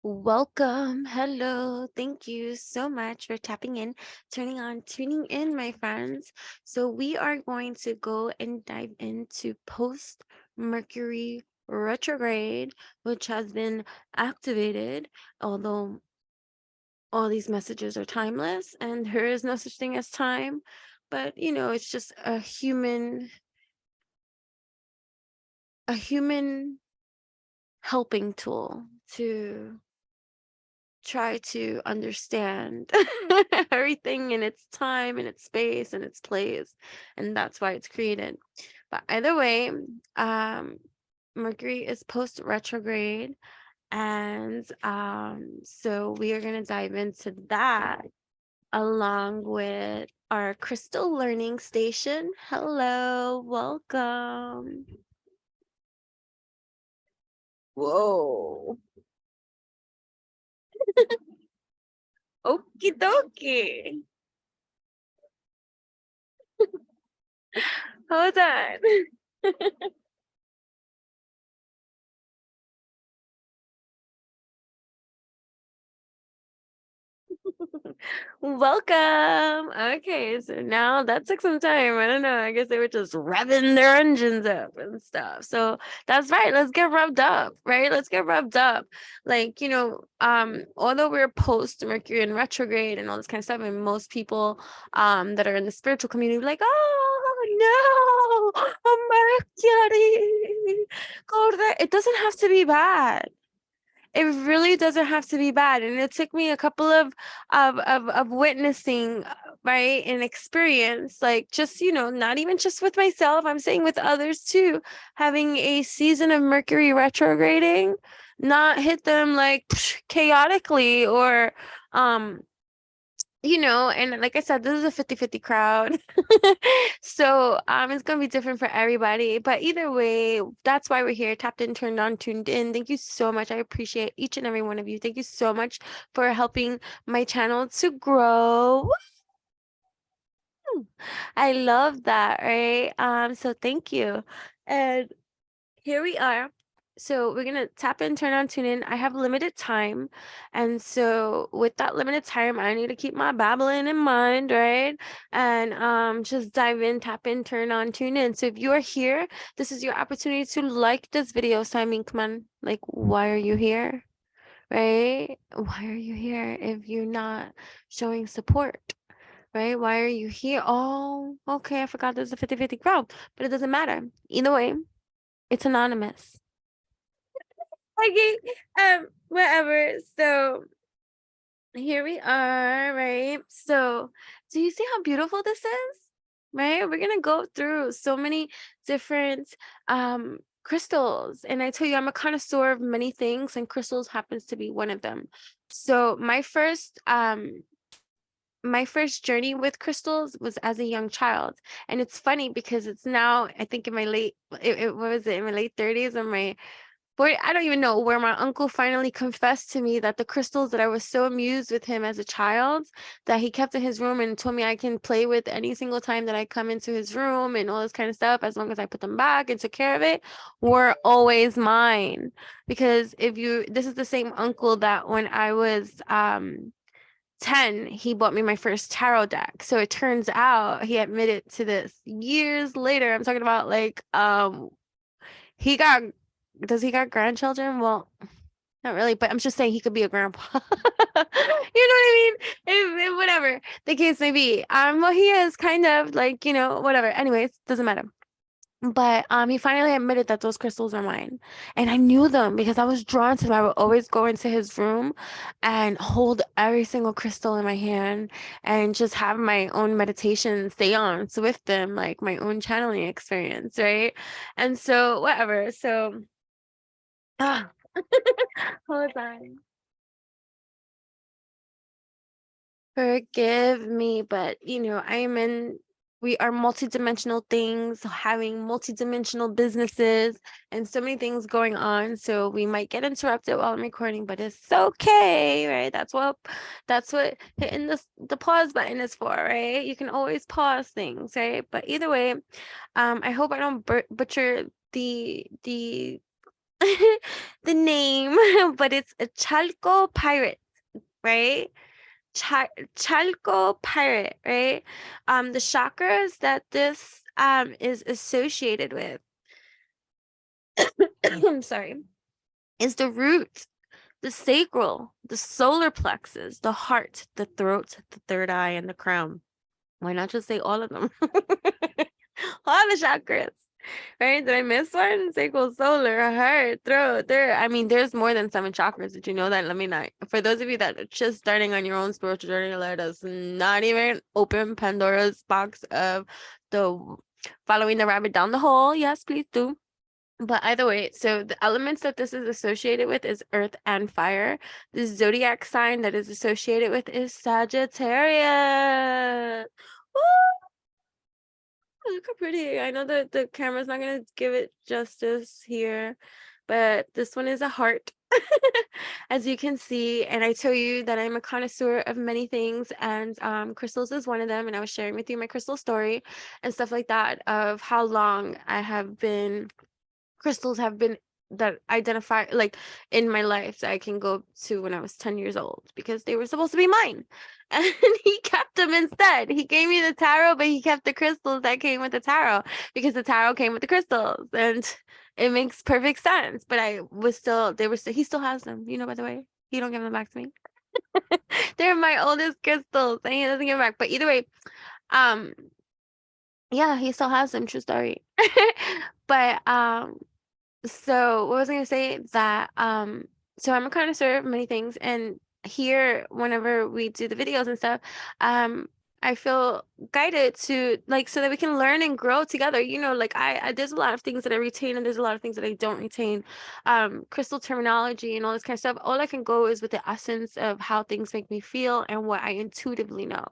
Welcome. Hello. Thank you so much for tapping in, tuning in, my friends. So, we are going to go and dive into post Mercury retrograde, which has been activated, although all these messages are timeless and there is no such thing as time. But, it's just a human helping tool to try to understand everything in its time and its space and its place, and that's why it's created. But either way, um Mercury is post retrograde, and so we are going to dive into that along with our crystal learning station. Hello, welcome. Whoa. Okie dokie. Hold on. Welcome. Okay, so now that took some time. I don't know. I guess they were just revving their engines up and stuff. So that's right. Let's get revved up, right? Let's get revved up. Like, although we're post Mercury in retrograde and all this kind of stuff, and most people that are in the spiritual community be like, oh no, a Mercury. Go to that. It doesn't have to be bad. It really doesn't have to be bad, and it took me a couple of witnessing, right, and experience, like, just, not even just with myself, I'm saying with others too, having a season of Mercury retrograding not hit them like chaotically or and like I said, this is a 50-50 crowd. So it's gonna be different for everybody. But either way, that's why we're here, tapped in, turned on, tuned in. Thank you so much. I appreciate each and every one of you. Thank you so much for helping my channel to grow. Woo! I love that, right? So thank you. And here we are. So we're gonna tap in, turn on, tune in. I have limited time, and so with that limited time, I need to keep my babbling in mind, right? And just dive in, tap in, turn on, tune in. So if you are here, this is your opportunity to like this video. So I mean, come on, like, why are you here, right? Why are you here if you're not showing support? Right? Why are you here? Oh, okay. I forgot there's a 50-50 crowd, but it doesn't matter. Either way, it's anonymous. Okay, whatever. So here we are, right? So do you see how beautiful this is? Right? We're gonna go through so many different crystals. And I tell you, I'm a connoisseur of many things, and crystals happens to be one of them. So my first journey with crystals was as a young child, and it's funny because it's now, I think, in my what was it, in my late 30s or my 40, I don't even know, where my uncle finally confessed to me that the crystals that I was so amused with him as a child that he kept in his room and told me I can play with any single time that I come into his room and all this kind of stuff, as long as I put them back and took care of it, were always mine. Because this is the same uncle that when I was 10, he bought me my first tarot deck. So it turns out he admitted to this years later. I'm talking about, like, he got does he got grandchildren? Well, not really, but I'm just saying he could be a grandpa. You know what I mean? If whatever the case may be. Well, he is kind of like, whatever. Anyways, doesn't matter. But he finally admitted that those crystals are mine. And I knew them because I was drawn to them. I would always go into his room and hold every single crystal in my hand and just have my own meditation seance with them, like my own channeling experience, right? And so whatever. So ah, hold on. Forgive me, but we are multidimensional things, having multidimensional businesses and so many things going on. So we might get interrupted while I'm recording, but it's okay, right? That's what hitting the pause button is for, right? You can always pause things, right? But either way, I hope I don't butcher the the name, but it's a chalcopyrite, right? Chalcopyrite, right? The chakras that this is associated with, I'm sorry, is the root, the sacral, the solar plexus, the heart, the throat, the third eye, and the crown. Why not just say all of them? All the chakras, right? Did I miss one? Sacral, solar, heart, throat, third. I mean, there's more than 7 chakras. Did you know that? Let me know. For those of you that are just starting on your own spiritual journey, let us not even open Pandora's box of the following the rabbit down the hole. Yes, please do. But either way, so the elements that this is associated with is earth and fire. The zodiac sign that is associated with is Sagittarius. Woo! Look how pretty. I know that the camera's not going to give it justice here, but this one is a heart, as you can see. And I tell you that I'm a connoisseur of many things, and crystals is one of them. And I was sharing with you my crystal story and stuff like that, of how long I have been, crystals have been that identify like in my life that I can go to when I was 10 years old, because they were supposed to be mine. And he kept them instead. He gave me the tarot, but he kept the crystals that came with the tarot, because the tarot came with the crystals, and it makes perfect sense. But I was still, they were still, he still has them, by the way. He don't give them back to me. They're my oldest crystals, and he doesn't give them back. But either way, yeah, he still has them, true story. But so what was I gonna say? That so I'm a connoisseur of many things, and here whenever we do the videos and stuff, I feel guided to, like, so that we can learn and grow together. Like I there's a lot of things that I retain, and there's a lot of things that I don't retain. Crystal terminology and all this kind of stuff. All I can go is with the essence of how things make me feel and what I intuitively know.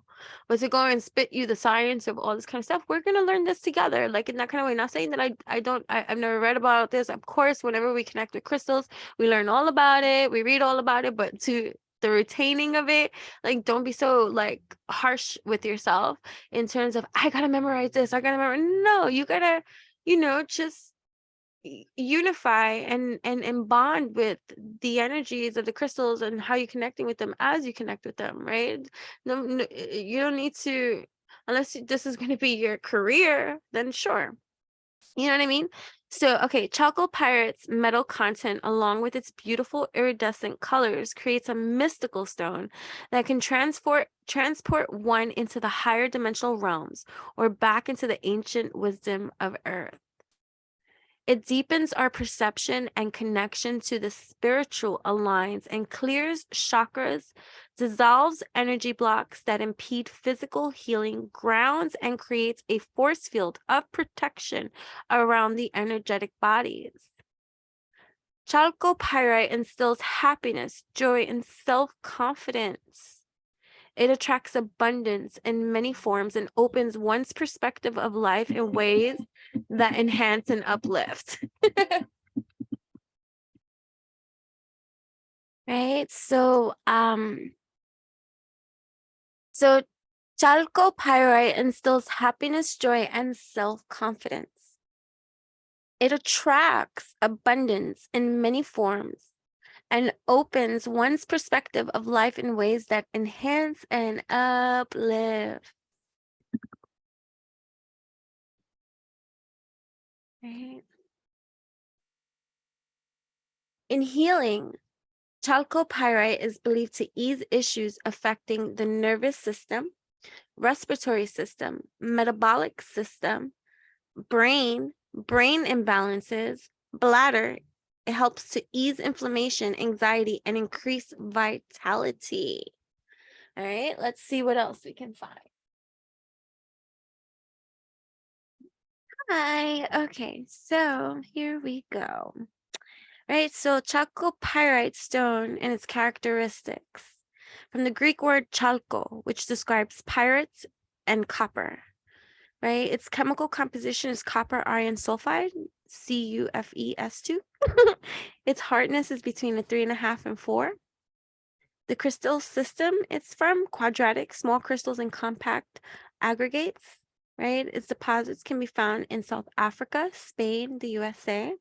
But to go and spit you the science of all this kind of stuff, we're gonna learn this together, like in that kind of way. Not saying that I've never read about this. Of course, whenever we connect with crystals, we learn all about it, we read all about it, but to the retaining of it, like, don't be so like harsh with yourself in terms of, I gotta memorize this, I gotta remember. No, you gotta, just unify and bond with the energies of the crystals and how you're connecting with them as you connect with them, right? No, you don't need to, unless this is going to be your career, then sure. You know what I mean? So, okay, chalcopyrite's metal content, along with its beautiful iridescent colors, creates a mystical stone that can transport one into the higher dimensional realms, or back into the ancient wisdom of Earth. It deepens our perception and connection to the spiritual, aligns and clears chakras, dissolves energy blocks that impede physical healing, grounds and creates a force field of protection around the energetic bodies. Chalcopyrite instills happiness, joy, and self-confidence. It attracts abundance in many forms and opens one's perspective of life in ways that enhance and uplift. Right? So chalcopyrite instills happiness, joy, and self-confidence. It attracts abundance in many forms and opens one's perspective of life in ways that enhance and uplift. Right? In healing, chalcopyrite is believed to ease issues affecting the nervous system, respiratory system, metabolic system, brain imbalances, bladder. It helps to ease inflammation, anxiety, and increase vitality. All right, let's see what else we can find. Hi, okay, so here we go. Right, so chalcopyrite stone and its characteristics. From the Greek word chalco, which describes pyrites and copper. Right, its chemical composition is copper iron sulfide, CuFeS2. Its hardness is between a 3.5 and 4. The crystal system, it's from quadratic, small crystals and compact aggregates. Right, its deposits can be found in South Africa, Spain, the USA.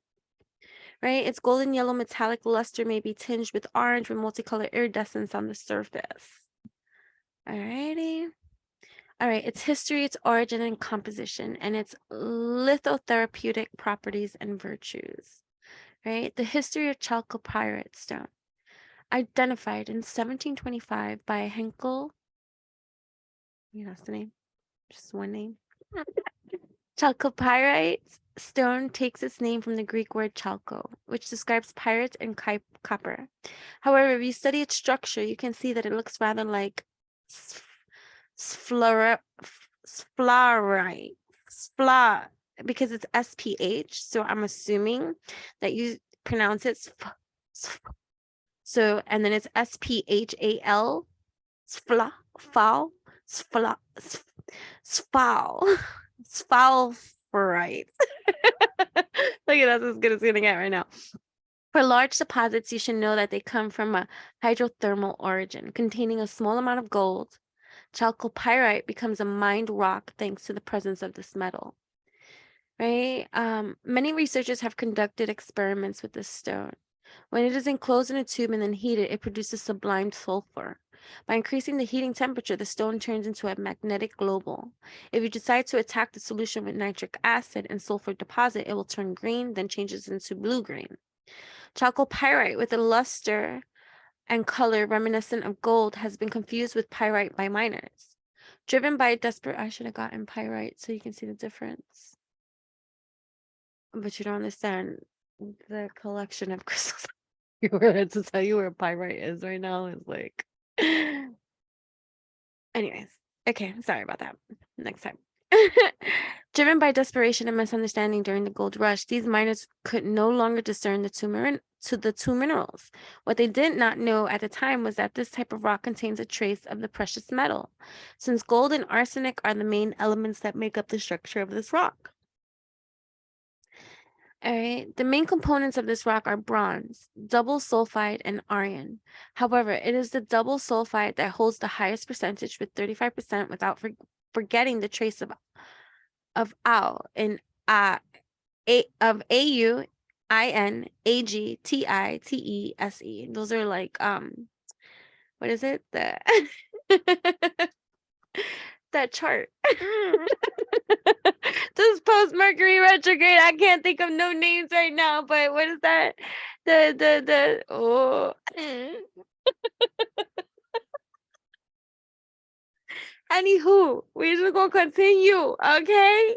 right? Its golden yellow metallic luster may be tinged with orange with multicolored iridescence on the surface. Alrighty. All right, its history, its origin and composition, and its lithotherapeutic properties and virtues. Right? The history of chalcopyrite stone. Identified in 1725 by Henkel. Yeah, that's the name. Just one name. Chalcopyrite stone takes its name from the Greek word chalco, which describes pyrite and copper. However, if you study its structure, you can see that it looks rather like sphalerite, because it's SPH. So I'm assuming that you pronounce it so, and then it's SPHAL, sphalferite, sphalferite. Look at that's as good as it's gonna get right now. For large deposits, you should know that they come from a hydrothermal origin containing a small amount of gold. Chalcopyrite becomes a mined rock thanks to the presence of this metal. Right? Many researchers have conducted experiments with this stone. When it is enclosed in a tube and then heated, it produces sublimed sulfur. By increasing the heating temperature, the stone turns into a magnetic globule. If you decide to attack the solution with nitric acid and sulfur deposit, it will turn green, then changes into blue-green. Chalcopyrite, with a luster and color reminiscent of gold, has been confused with pyrite by miners. Driven by a desperate, I should have gotten pyrite so you can see the difference. But you don't understand the collection of crystals. You were to tell you where pyrite is right now is like. Anyways, okay, sorry about that. Next time. Driven by desperation and misunderstanding during the gold rush, these miners could no longer discern the two minerals. What they did not know at the time was that this type of rock contains a trace of the precious metal, since gold and arsenic are the main elements that make up the structure of this rock. All right, the main components of this rock are bronze, double sulfide, and iron. However, it is the double sulfide that holds the highest percentage with 35% without forgetting the trace of Au in of AU, IN, AG, TI, TE, SE. Those are like what is it? The that chart. This post Mercury retrograde. I can't think of no names right now, but what is that? The oh. Anywho, we just gonna continue, okay?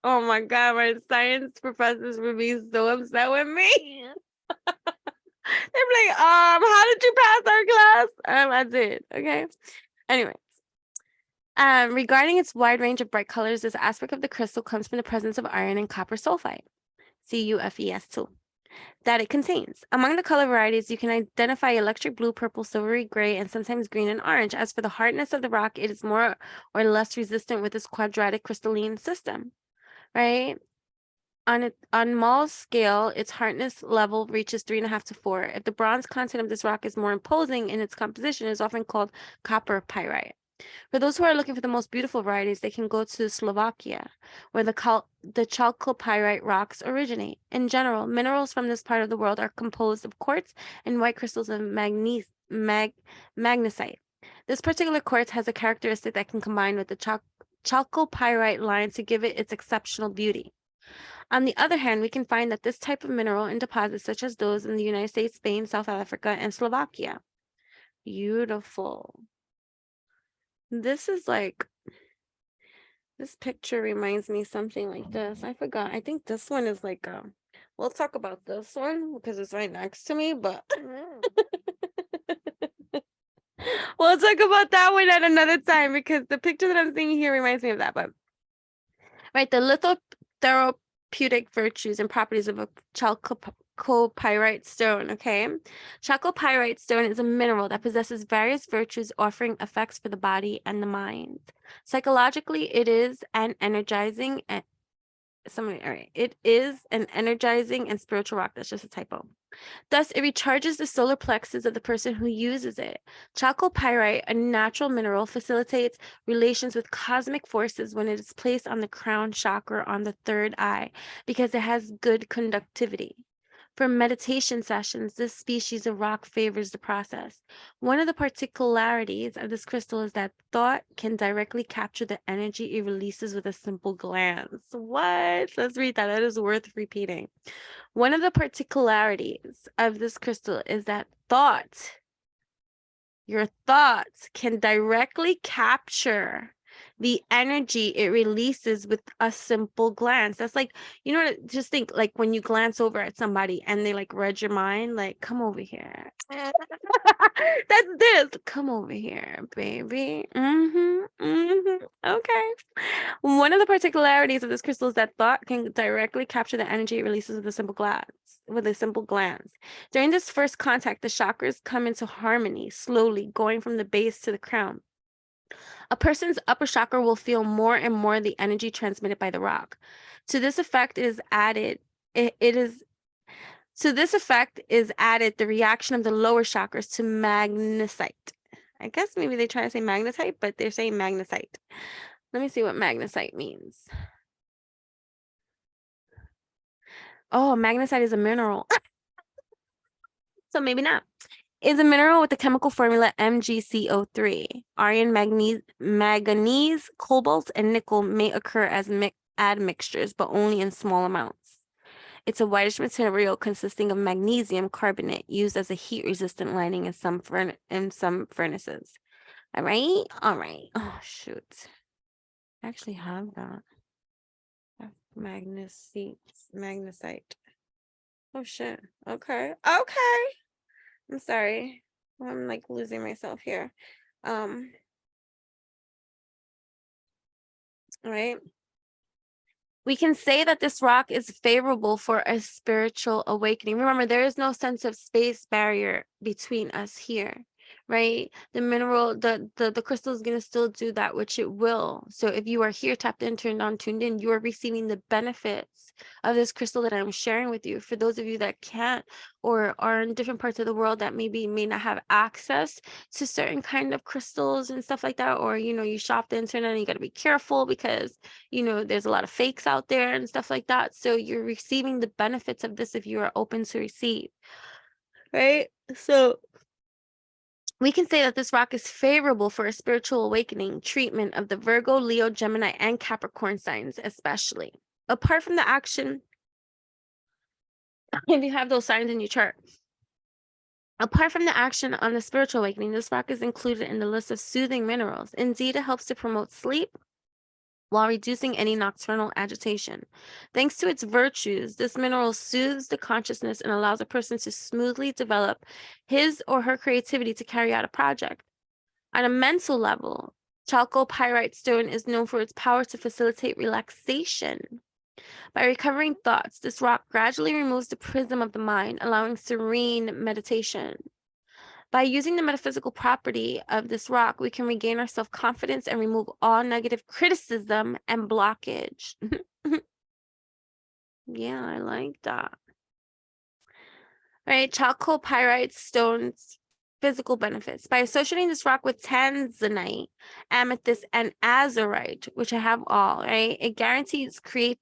Oh my god, my science professors would be so upset with me. They'd be like, how did you pass our class? I did, okay. Anyways. Regarding its wide range of bright colors, this aspect of the crystal comes from the presence of iron and copper sulfide, CuFeS2, that it contains. Among the color varieties, you can identify electric blue, purple, silvery gray, and sometimes green and orange. As for the hardness of the rock, it is more or less resistant with its quadratic crystalline system, right? On Mohs scale, its hardness level reaches 3.5 to 4. If the bronze content of this rock is more imposing in its composition, it is often called copper pyrite. For those who are looking for the most beautiful varieties, they can go to Slovakia, where the chalcopyrite rocks originate. In general, minerals from this part of the world are composed of quartz and white crystals of magnesite. This particular quartz has a characteristic that can combine with the chalcopyrite line to give it its exceptional beauty. On the other hand, we can find that this type of mineral in deposits such as those in the United States, Spain, South Africa, and Slovakia. Beautiful. This is like, this picture reminds me something like this. I forgot. I think this one is like, we'll talk about this one because it's right next to me, but we'll talk about that one at another time because the picture that I'm seeing here reminds me of that. But right, the lithotherapeutic virtues and properties of a chalcopyrite stone, okay? Chalcopyrite stone is a mineral that possesses various virtues offering effects for the body and the mind. Psychologically, it is an energizing and spiritual rock. That's just a typo. Thus, it recharges the solar plexus of the person who uses it. Chalcopyrite, a natural mineral, facilitates relations with cosmic forces when it is placed on the crown chakra on the third eye because it has good conductivity. For meditation sessions, this species of rock favors the process. One of the particularities of this crystal is that thought can directly capture the energy it releases with a simple glance. What? Let's read that. That is worth repeating. One of the particularities of this crystal is that your thoughts can directly capture the energy it releases with a simple glance. That's like, you know, just think like when you glance over at somebody and they like read your mind, like, come over here. That's this. Come over here, baby. Okay. One of the particularities of this crystal is that thought can directly capture the energy it releases with a simple glance. During this first contact, the chakras come into harmony, slowly going from the base to the crown. A person's upper chakra will feel more and more the energy transmitted by the rock. To this effect is added the reaction of the lower chakras to magnesite. I guess maybe they try to say magnetite, but they're saying magnesite. Let me see what magnesite means. Oh, magnesite is a mineral. So maybe not. Is a mineral with the chemical formula MgCO3. Iron, manganese, cobalt, and nickel may occur as admixtures, but only in small amounts. It's a whitish material consisting of magnesium carbonate used as a heat-resistant lining in some furnaces. All right? All right. Oh, shoot. I actually have that. Magnesite. Oh, shit. Okay. Okay. I'm sorry. I'm like losing myself here. All right. We can say that this rock is favorable for a spiritual awakening. Remember, there is no sense of space barrier between us here, right? The mineral, the crystal is going to still do that, which it will. So if you are here tapped in, turned on, tuned in, you are receiving the benefits of this crystal that I'm sharing with you. For those of you that can't or are in different parts of the world that maybe may not have access to certain kind of crystals and stuff like that, or, you know, you shop the internet and you got to be careful because, you know, there's a lot of fakes out there and stuff like that. So you're receiving the benefits of this if you are open to receive, right? So we can say that this rock is favorable for a spiritual awakening treatment of the Virgo, Leo, Gemini, and Capricorn signs, especially. Apart from the action, if you have those signs in your chart, apart from the action on the spiritual awakening, this rock is included in the list of soothing minerals. Indeed, it helps to promote sleep while reducing any nocturnal agitation. Thanks to its virtues, this mineral soothes the consciousness and allows a person to smoothly develop his or her creativity to carry out a project. On a mental level, chalcopyrite stone is known for its power to facilitate relaxation. By recovering thoughts, this rock gradually removes the prism of the mind, allowing serene meditation. By using the metaphysical property of this rock, we can regain our self-confidence and remove all negative criticism and blockage. Yeah, I like that. All right, chalcopyrite stones, physical benefits. By associating this rock with tanzanite, amethyst, and azurite, which I have all, right, it guarantees creative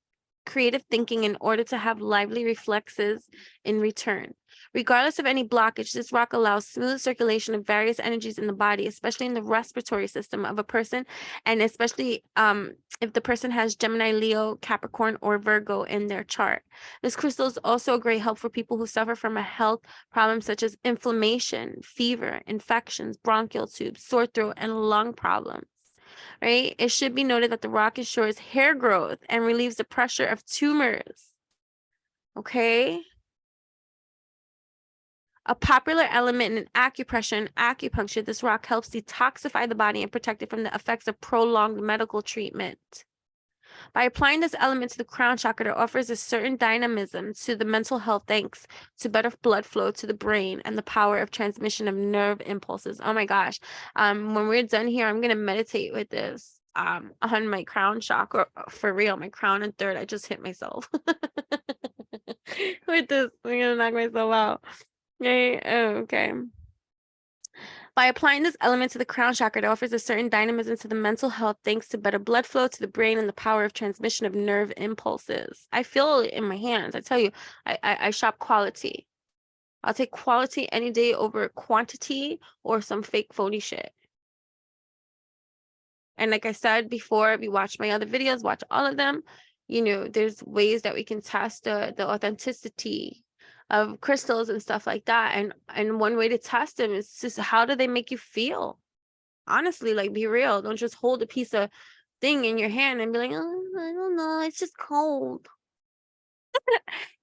thinking in order to have lively reflexes in return. Regardless of any blockage, this rock allows smooth circulation of various energies in the body, especially in the respiratory system of a person, and especially if the person has Gemini, Leo, Capricorn, or Virgo in their chart. This crystal is also a great help for people who suffer from a health problem such as inflammation, fever, infections, bronchial tubes, sore throat, and lung problems. Right? It should be noted that the rock ensures hair growth and relieves the pressure of tumors. Okay? A popular element in acupressure and acupuncture, this rock helps detoxify the body and protect it from the effects of prolonged medical treatment. By applying this element to the crown chakra, it offers a certain dynamism to the mental health thanks to better blood flow to the brain and the power of transmission of nerve impulses. Oh my gosh. When we're done here, I'm going to meditate with this on my crown chakra. For real, my crown and third. I just hit myself with this. I'm going to knock myself out. Okay. By applying this element to the crown chakra, it offers a certain dynamism to the mental health thanks to better blood flow to the brain and the power of transmission of nerve impulses. I feel it in my hands. I tell you, I shop quality. I'll take quality any day over quantity or some fake phony shit. And like I said before, if you watch my other videos, watch all of them, you know, there's ways that we can test the authenticity of crystals and stuff like that. And one way to test them is just how do they make you feel? Honestly, like be real. Don't just hold a piece of thing in your hand and be like, oh, I don't know, it's just cold.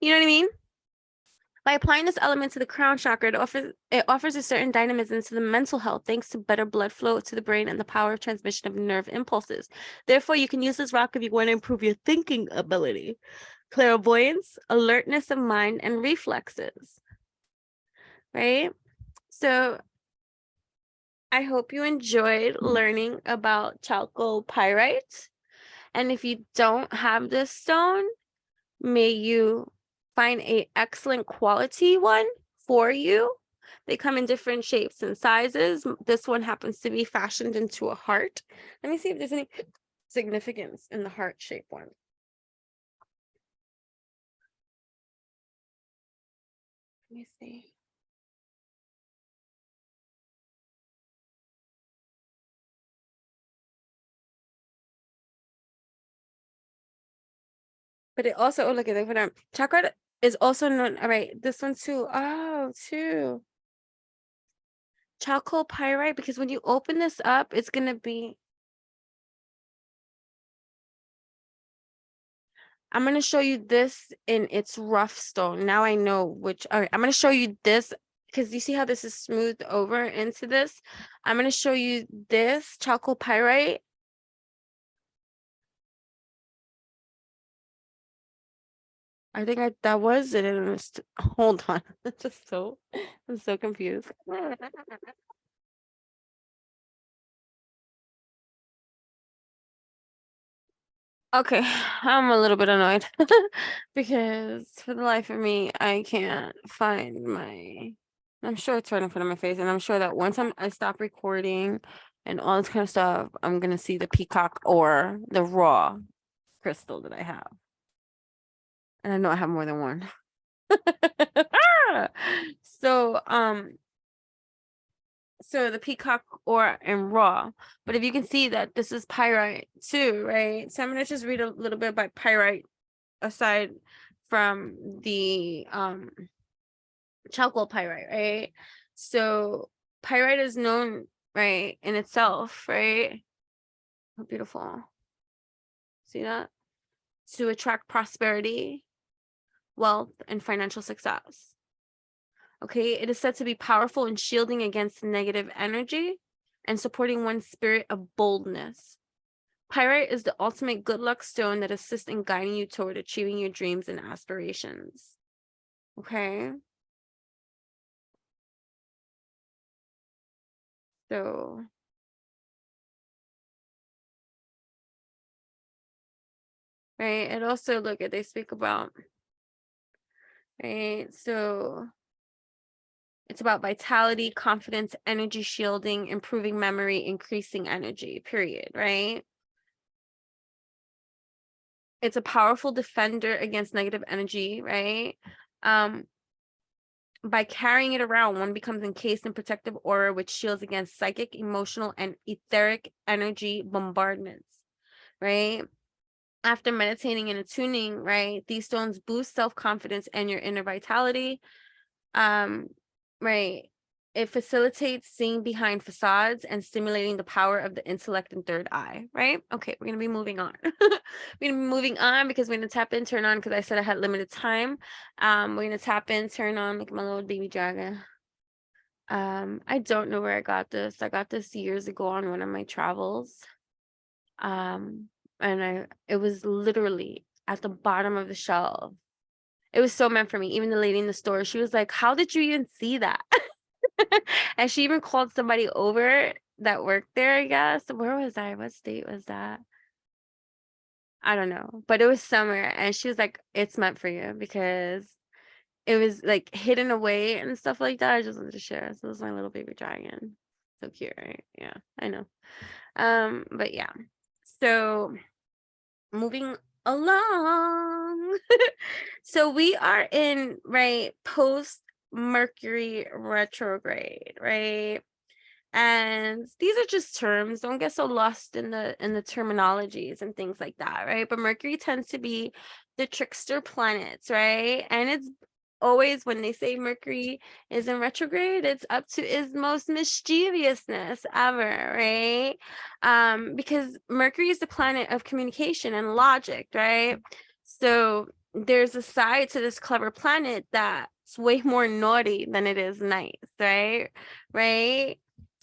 You know what I mean? By applying this element to the crown chakra, it offers a certain dynamism to the mental health thanks to better blood flow to the brain and the power of transmission of nerve impulses. Therefore, you can use this rock if you want to improve your thinking ability, clairvoyance, alertness of mind, and reflexes. Right? So I hope you enjoyed learning about chalcopyrite. And if you don't have this stone, may you find an excellent quality one for you. They come in different shapes and sizes. This one happens to be fashioned into a heart. Let me see if there's any significance in the heart shape one. Let me see. But it also, oh, look at it. Chakra is also known, all right, this one too. Oh, too. Chalcopyrite, because when you open this up, it's going to be, I'm going to show you this in its rough stone. Now I know which, all right, I'm going to show you this because you see how this is smoothed over into this. I'm going to show you this chalcopyrite. I think that was it. And it was, hold on. It's just so, I'm so confused. Okay, I'm a little bit annoyed because for the life of me, I can't find my, I'm sure it's right in front of my face, and I'm sure that once I stop recording and all this kind of stuff, I'm gonna see the peacock or the raw crystal that I have. And I know I have more than one. So, so the peacock or and raw, but if you can see that this is pyrite too, right? So I'm gonna just read a little bit about pyrite aside from the chalcopyrite, right? So pyrite is known, right, in itself, right? How beautiful. See that? To attract prosperity, wealth, and financial success. Okay, it is said to be powerful in shielding against negative energy and supporting one's spirit of boldness. Pyrite is the ultimate good luck stone that assists in guiding you toward achieving your dreams and aspirations. Okay. So right, and also look at they speak about, right? So it's about vitality, confidence, energy shielding, improving memory, increasing energy, period, right? It's a powerful defender against negative energy, right? By carrying it around, one becomes encased in protective aura which shields against psychic, emotional, and etheric energy bombardments, right? After meditating and attuning, right, these stones boost self-confidence and your inner vitality. Right. It facilitates seeing behind facades and stimulating the power of the intellect and third eye, right? Okay, we're gonna be moving on. We're gonna be moving on because we're gonna tap in, turn on, because I said I had limited time. We're gonna tap in, turn on, make my little baby dragon. I don't know where I got this. I got this years ago on one of my travels. And it was literally at the bottom of the shelf. It was so meant for me. Even the lady in the store, she was like, how did you even see that? And she even called somebody over that worked there, I guess. Where was I? What state was that? I don't know, but it was summer, and she was like, it's meant for you because it was like hidden away and stuff like that. I just wanted to share. So this is my little baby dragon. So cute, right? Yeah, I know. But yeah. So moving along. So we are in, right, post Mercury retrograde, right? And these are just terms. Don't get so lost in the terminologies and things like that, right? But Mercury tends to be the trickster planets, right? And it's always, when they say Mercury is in retrograde, it's up to its most mischievousness ever, right? Because Mercury is the planet of communication and logic, right? So there's a side to this clever planet that's way more naughty than it is nice, right? Right?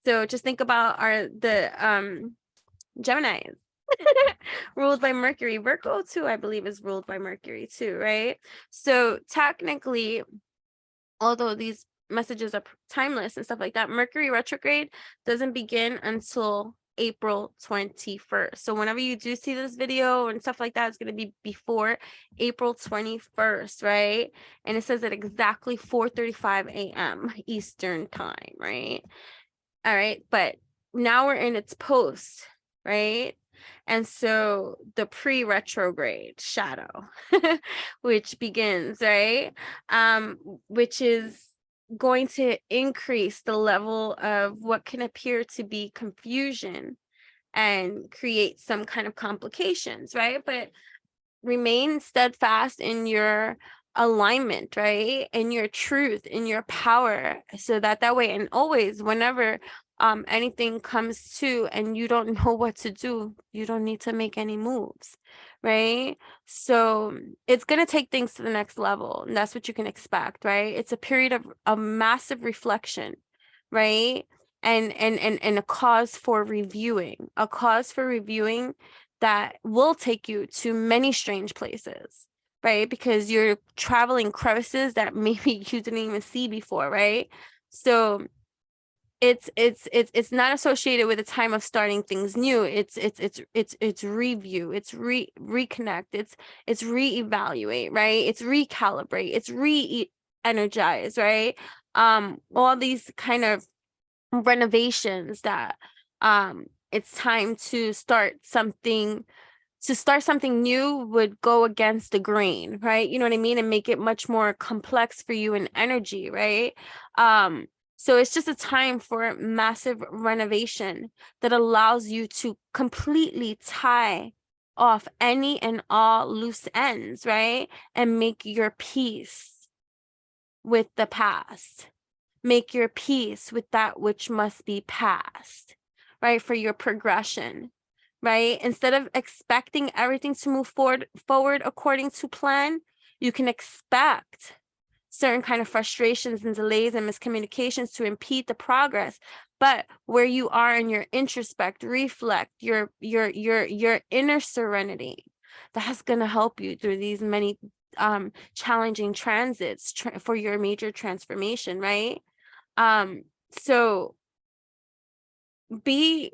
So just think about the Geminis ruled by Mercury. Virgo too, I believe, is ruled by Mercury too, right? So technically, although these messages are timeless and stuff like that, Mercury retrograde doesn't begin until April 21st. So whenever you do see this video and stuff like that, it's going to be before April 21st, right? And it says at exactly 4:35 a.m. Eastern time, right? All right, but now we're in its post, right? And so the pre-retrograde shadow, which begins, right? Which is going to increase the level of what can appear to be confusion and create some kind of complications, right? But remain steadfast in your alignment, right? In your truth, in your power, so that way, and always, whenever anything comes to and you don't know what to do, you don't need to make any moves, right? So it's going to take things to the next level, and that's what you can expect, right? It's a period of massive reflection, right? And a cause for reviewing, that will take you to many strange places, right? Because you're traveling crevices that maybe you didn't even see before, right? So it's not associated with a time of starting things new. It's review, it's reconnect, it's reevaluate, right? It's recalibrate, it's re-energize, right? All these kind of renovations that it's time to start something new would go against the grain, right? You know what I mean? And make it much more complex for you in energy, right? So it's just a time for massive renovation that allows you to completely tie off any and all loose ends, right? And make your peace with the past. Make your peace with that which must be past, right? For your progression, right? Instead of expecting everything to move forward according to plan, you can expect certain kind of frustrations and delays and miscommunications to impede the progress. But where you are in your introspect, reflect, your inner serenity, that's going to help you through these many challenging transits for your major transformation, right? So be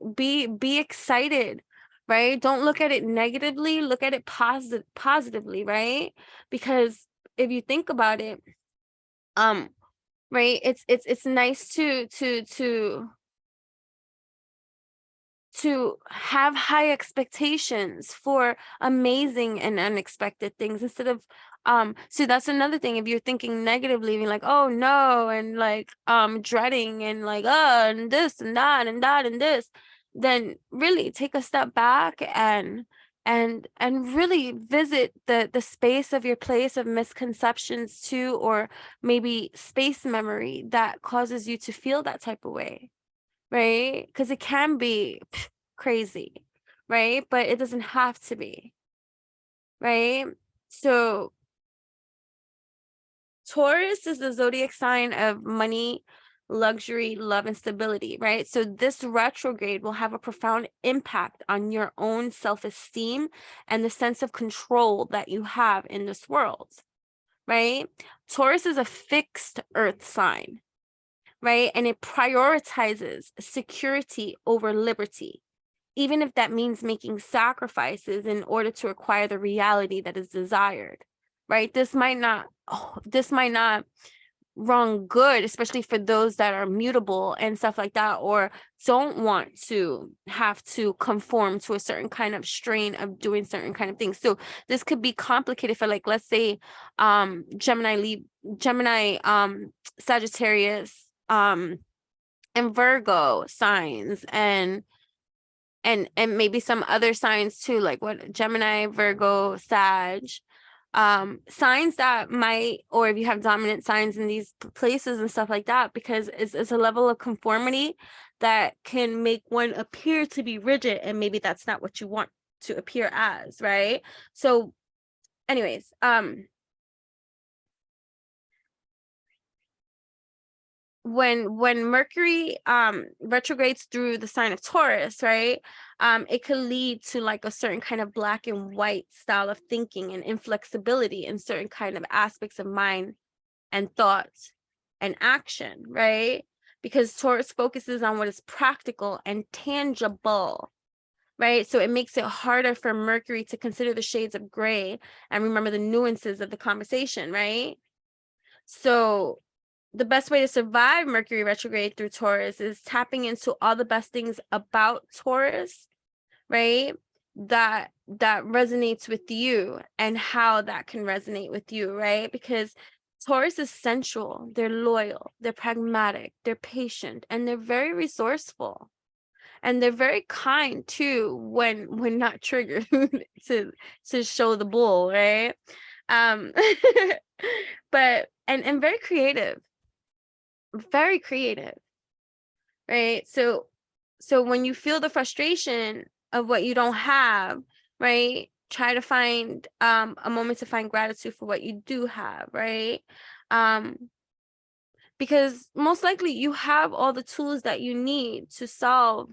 excited, right? Don't look at it negatively, look at it positively, right? Because if you think about it, right, it's nice to have high expectations for amazing and unexpected things, instead of so that's another thing. If you're thinking negatively, you're like, oh no, and like dreading and like, oh, and this and that and that and this, then really take a step back and really visit the space of your place of misconceptions too, or maybe space memory that causes you to feel that type of way, right? Because it can be crazy, right? But it doesn't have to be, right? So Taurus is the zodiac sign of money, luxury, love, and stability, right? So this retrograde will have a profound impact on your own self-esteem and the sense of control that you have in this world, right? Taurus is a fixed earth sign, right? And it prioritizes security over liberty, even if that means making sacrifices in order to acquire the reality that is desired, right? This might not wrong good, especially for those that are mutable and stuff like that, or don't want to have to conform to a certain kind of strain of doing certain kind of things. So this could be complicated for, like, let's say Gemini, Sagittarius, and Virgo signs, and maybe some other signs too, like what Gemini, Virgo, Sag, signs that might, or if you have dominant signs in these places and stuff like that, because it's a level of conformity that can make one appear to be rigid, and maybe that's not what you want to appear as, right? So anyways, when Mercury retrogrades through the sign of Taurus, right, it could lead to like a certain kind of black and white style of thinking and inflexibility in certain kind of aspects of mind and thoughts and action, right? Because Taurus focuses on what is practical and tangible, right? So it makes it harder for Mercury to consider the shades of gray and remember the nuances of the conversation, right? So the best way to survive Mercury retrograde through Taurus is tapping into all the best things about Taurus, right? That resonates with you, and how that can resonate with you, right? Because Taurus is sensual, they're loyal, they're pragmatic, they're patient, and they're very resourceful. And they're very kind too when not triggered to show the bull, right? But and very creative, right? So when you feel the frustration of what you don't have, right, try to find a moment to find gratitude for what you do have, right? Because most likely you have all the tools that you need to solve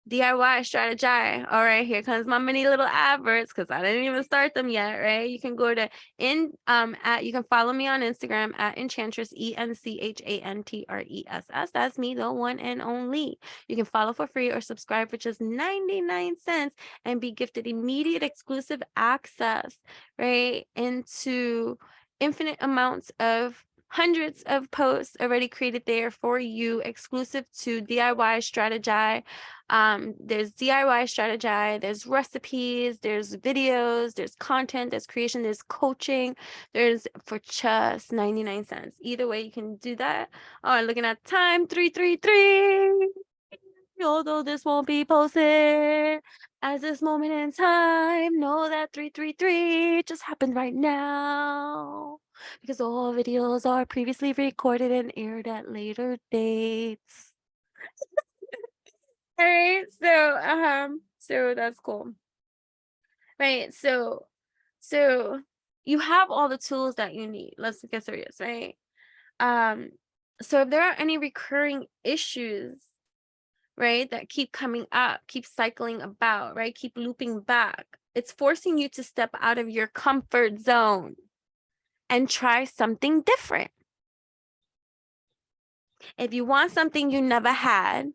DIY strategy. All right, here comes my mini little adverts, because I didn't even start them yet, right? You can go to you can follow me on Instagram at Enchantress, ENCHANTRESS. That's me, the one and only. You can follow for free or subscribe for just 99 cents and be gifted immediate exclusive access, right, into infinite amounts of hundreds of posts already created there for you, exclusive to DIY strategy. There's DIY strategy, there's recipes, there's videos, there's content, there's creation, there's coaching, there's for just 99 cents. Either way, you can do that. Oh, looking at time, 333. Although this won't be posted as this moment in time, know that 333 just happened right now, because all videos are previously recorded and aired at later dates. All right, so that's cool, right? So you have all the tools that you need. Let's get serious, right? So if there are any recurring issues, right, that keep coming up, keep cycling about, right, keep looping back, it's forcing you to step out of your comfort zone and try something different. If you want something you never had,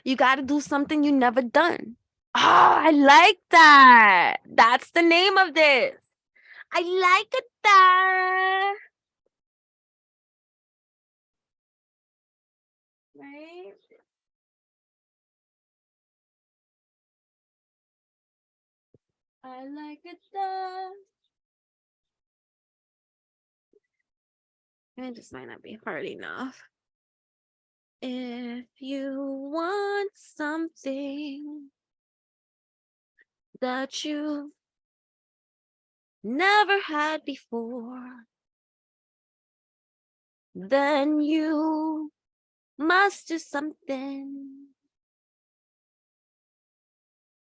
you got to do something you never done. Oh, I like that. That's the name of this. I like it that. Right? I like it that. It just might not be hard enough. If you want something that you never had before, then you must do something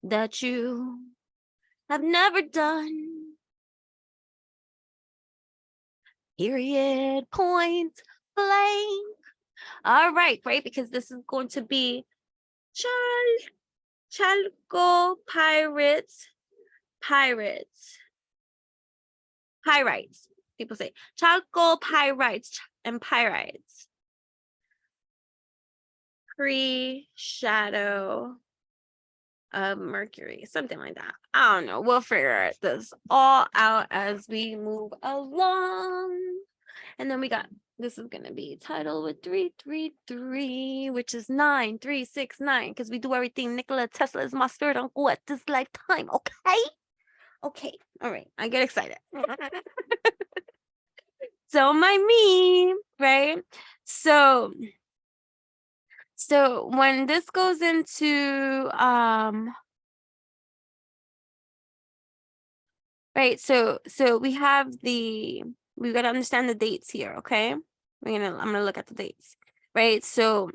that you have never done. Period, point blank. All right, right? Because this is going to be CHALCOPYRITE pyrites. People say CHALCOPYRITES and pyrites. Pre-shadow of Mercury, something like that. I don't know. We'll figure this all out as we move along. And then we got, this is going to be title with 333, which is 9369, because we do everything. Nikola Tesla is my spirit uncle at this lifetime. Okay. Okay. All right. I get excited. Don't mind me, right? So when this goes into right, so we got to understand the dates here, okay? I'm gonna look at the dates, right? So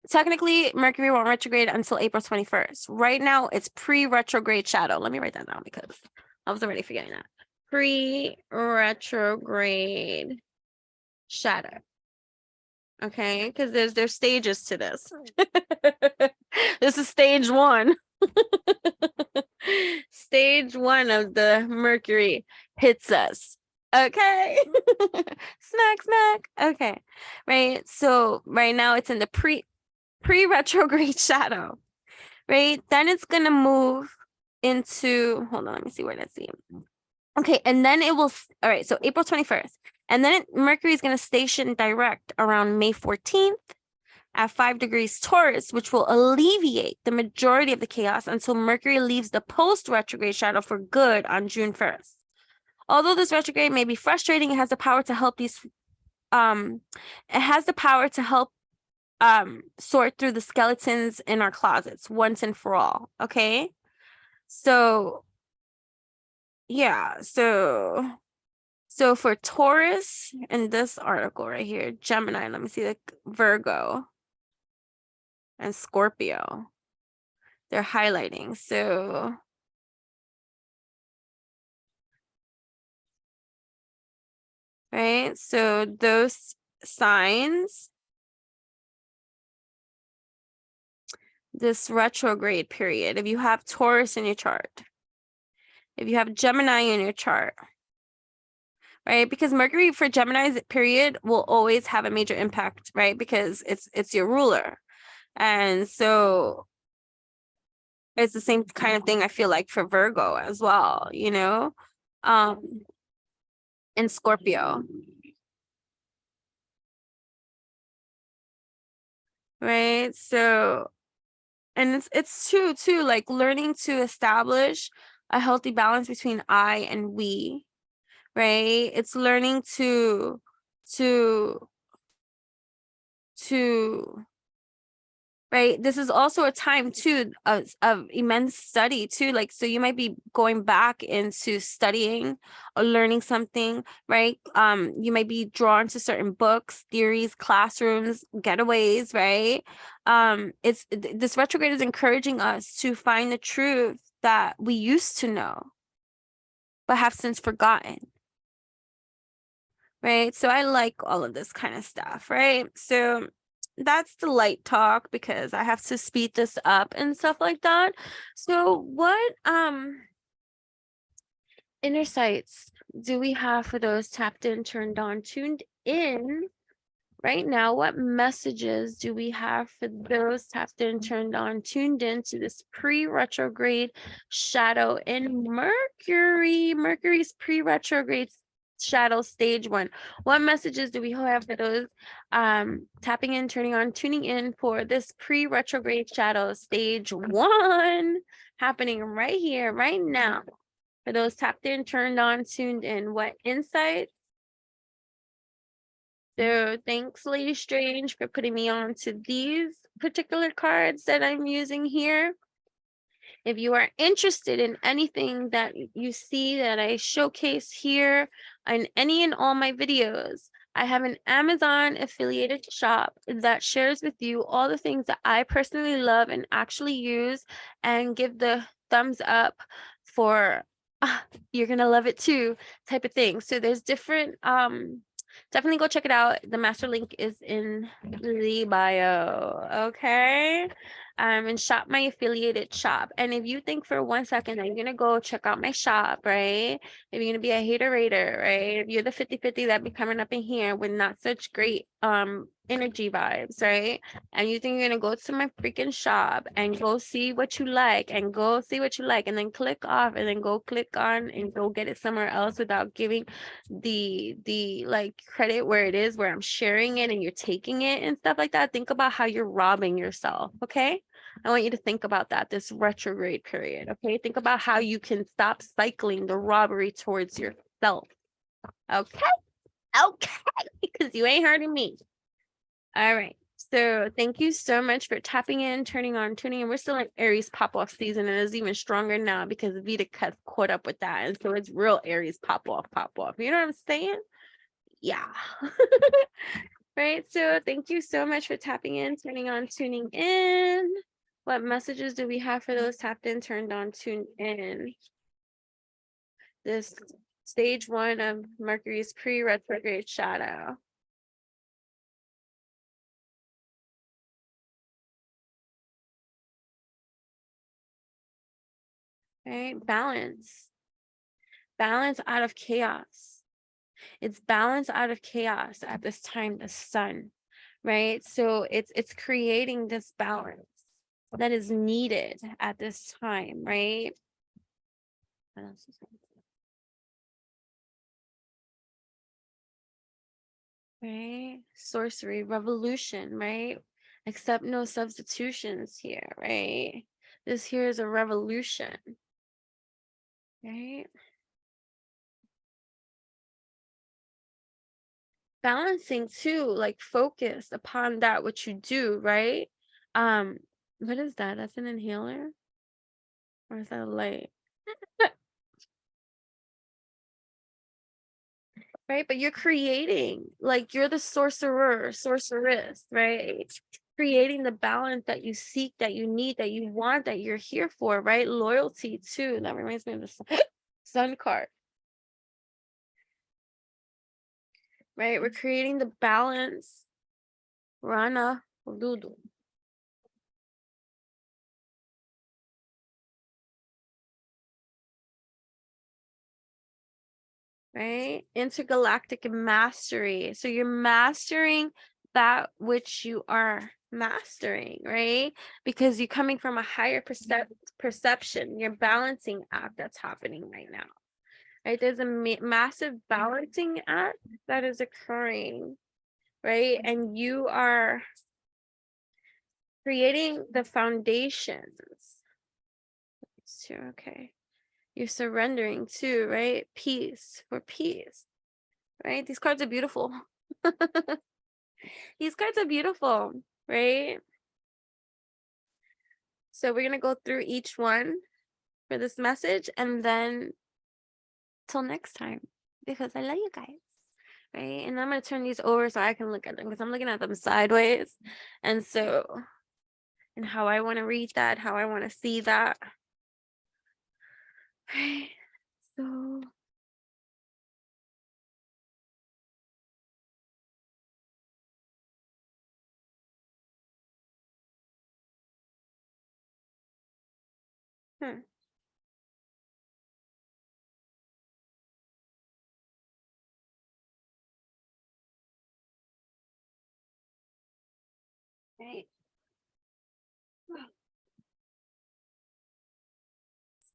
technically Mercury won't retrograde until April 21st. Right now it's pre-retrograde shadow. Let me write that down because I was already forgetting that. Pre-retrograde shadow. Okay, because there's stages to this. This is stage 1. Stage 1 of the Mercury hits us. Okay. Snack. Okay. Right. So right now it's in the pre-retrograde shadow. Right. Then it's gonna move into, hold on, let me see where that's see. Okay, and then it will, all right, so April 21st. And then Mercury is going to station direct around May 14th at 5 degrees Taurus, which will alleviate the majority of the chaos until Mercury leaves the post-retrograde shadow for good on June 1st. Although this retrograde may be frustrating, it has the power to help sort through the skeletons in our closets once and for all, okay? So yeah, so for Taurus in this article right here, Gemini, let me see, like Virgo and Scorpio, they're highlighting. So right, so those signs, this retrograde period, if you have Taurus in your chart, if you have Gemini in your chart, right? Because Mercury for Gemini's period will always have a major impact, right? Because it's your ruler. And so it's the same kind of thing I feel like for Virgo as well, you know? And Scorpio. Right? So, and it's too like learning to establish a healthy balance between I and we, right? It's learning to right, this is also a time too of immense study too, like, so you might be going back into studying or learning something, right? You might be drawn to certain books, theories, classrooms, getaways, right? This retrograde is encouraging us to find the truth that we used to know but have since forgotten, right? So I like all of this kind of stuff, right? So that's the light talk because I have to speed this up and stuff like that. So what inner sights do we have for those tapped in, turned on, tuned in right now? What messages do we have for those tapped in, turned on, tuned in to this pre-retrograde shadow in Mercury? Mercury's pre-retrograde shadow stage 1. What messages do we have for those tapping in, turning on, tuning in for this pre-retrograde shadow stage 1 happening right here, right now? For those tapped in, turned on, tuned in, what insights? So thanks, Lady Strange, for putting me on to these particular cards that I'm using here. If you are interested in anything that you see that I showcase here in any and all my videos, I have an Amazon affiliated shop that shares with you all the things that I personally love and actually use and give the thumbs up for you're gonna love it too type of thing. So there's different definitely go check it out. The master link is in the bio, okay? And shop my affiliated shop. And if you think for 1 second that you're gonna go check out my shop, right? If you're gonna be a hater-rater, right? If you're the 50-50 that be coming up in here with not such great energy vibes, right? And you think you're gonna go to my freaking shop and go see what you like and go see what you like and then click off and then go click on and go get it somewhere else without giving the like credit where it is, where I'm sharing it and you're taking it and stuff like that. Think about how you're robbing yourself. Okay, I want you to think about that this retrograde period. Okay, think about how you can stop cycling the robbery towards yourself. Okay, because you ain't hurting me. All right. So thank you so much for tapping in, turning on, tuning in. We're still in Aries pop-off season, and it's even stronger now because Vita has caught up with that. And so it's real Aries pop-off. You know what I'm saying? Yeah. Right. So thank you so much for tapping in, turning on, tuning in. What messages do we have for those tapped in, turned on, tuned in? This stage 1 of Mercury's pre-retrograde shadow. Right? Balance out of chaos. It's balance out of chaos at this time, the sun, right? So it's creating this balance that is needed at this time, right? What else is right? Sorcery, revolution, right? Accept no substitutions here, right? This here is a revolution, right? Balancing too, like focus upon that what you do, right? What is that? That's an inhaler? Or is that a light? Right? But you're creating, like you're the sorcerer, sorceress, right? Creating the balance that you seek, that you need, that you want, that you're here for, right? Loyalty too. That reminds me of the sun card. Right? We're creating the balance. Rana Ludu. Right? Intergalactic mastery. So you're mastering that which you are mastering, right? Because you're coming from a higher perception, your balancing act that's happening right now. Right? There's a massive balancing act that is occurring, right? And you are creating the foundations. Okay. You're surrendering too, right? Peace, for peace, right? These cards are beautiful. These cards are beautiful, right? So we're going to go through each one for this message and then till next time, because I love you guys, right? And I'm going to turn these over so I can look at them because I'm looking at them sideways. And so, and how I want to read that, how I want to see that. Right? So right.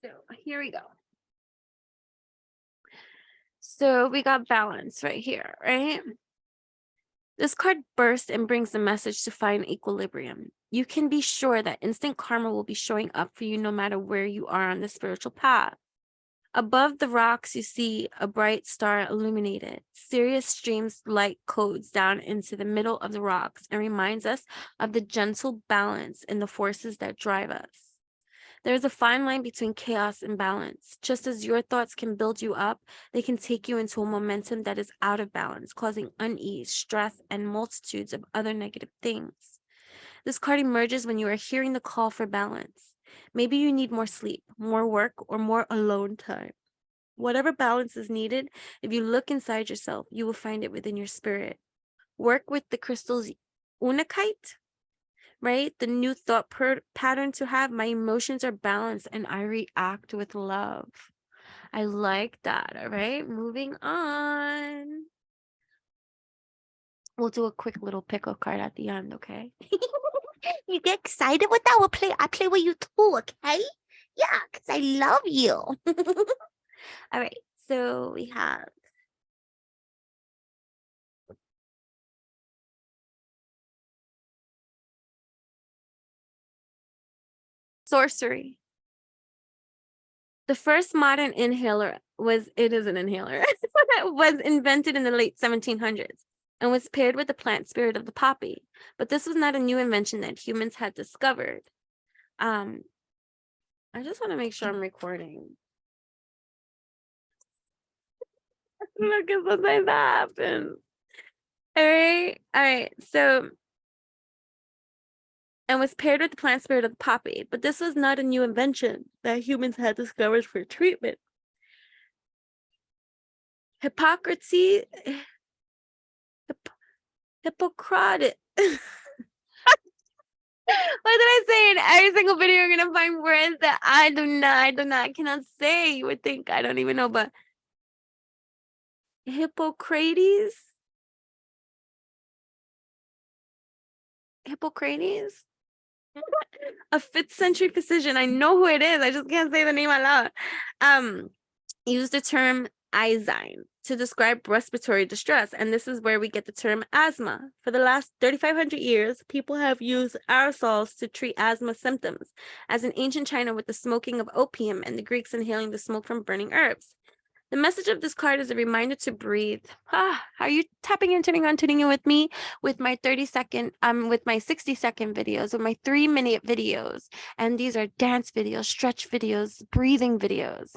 So here we go. So we got balance right here, right? This card bursts and brings the message to find equilibrium. You can be sure that instant karma will be showing up for you no matter where you are on the spiritual path. Above the rocks, you see a bright star illuminated. Sirius streams light codes down into the middle of the rocks and reminds us of the gentle balance in the forces that drive us. There is a fine line between chaos and balance. Just as your thoughts can build you up, they can take you into a momentum that is out of balance, causing unease, stress, and multitudes of other negative things. This card emerges when you are hearing the call for balance. Maybe you need more sleep, more work, or more alone time. Whatever balance is needed, if you look inside yourself, you will find it within your spirit. Work with the crystals Unakite, right? The new thought pattern to have. My emotions are balanced and I react with love. I like that. All right, moving on. We'll do a quick little pickle card at the end, okay? You get excited with that? I play with you too, okay? Yeah, because I love you. All right, so we have sorcery. The first modern inhaler it is an inhaler, was invented in the late 1700s and was paired with the plant spirit of the poppy. But this was not a new invention that humans had discovered. I just want to make sure I'm recording. Look, at sometimes that happens. All right. So, and was paired with the plant spirit of the poppy. But this was not a new invention that humans had discovered for treatment. Hippocrates, Hippocrates. What did I say? In every single video, you're gonna find words that I cannot say. You would think I don't even know, but Hippocrates, a 5th century physician. I know who it is. I just can't say the name out loud. Used the term izyme to describe respiratory distress, and this is where we get the term asthma. For the last 3,500 years, people have used aerosols to treat asthma symptoms, as in ancient China with the smoking of opium and the Greeks inhaling the smoke from burning herbs. The message of this card is a reminder to breathe. Are you tapping and tuning in with me with my 30-second, with my 60-second videos, with my 3-minute videos? And these are dance videos, stretch videos, breathing videos.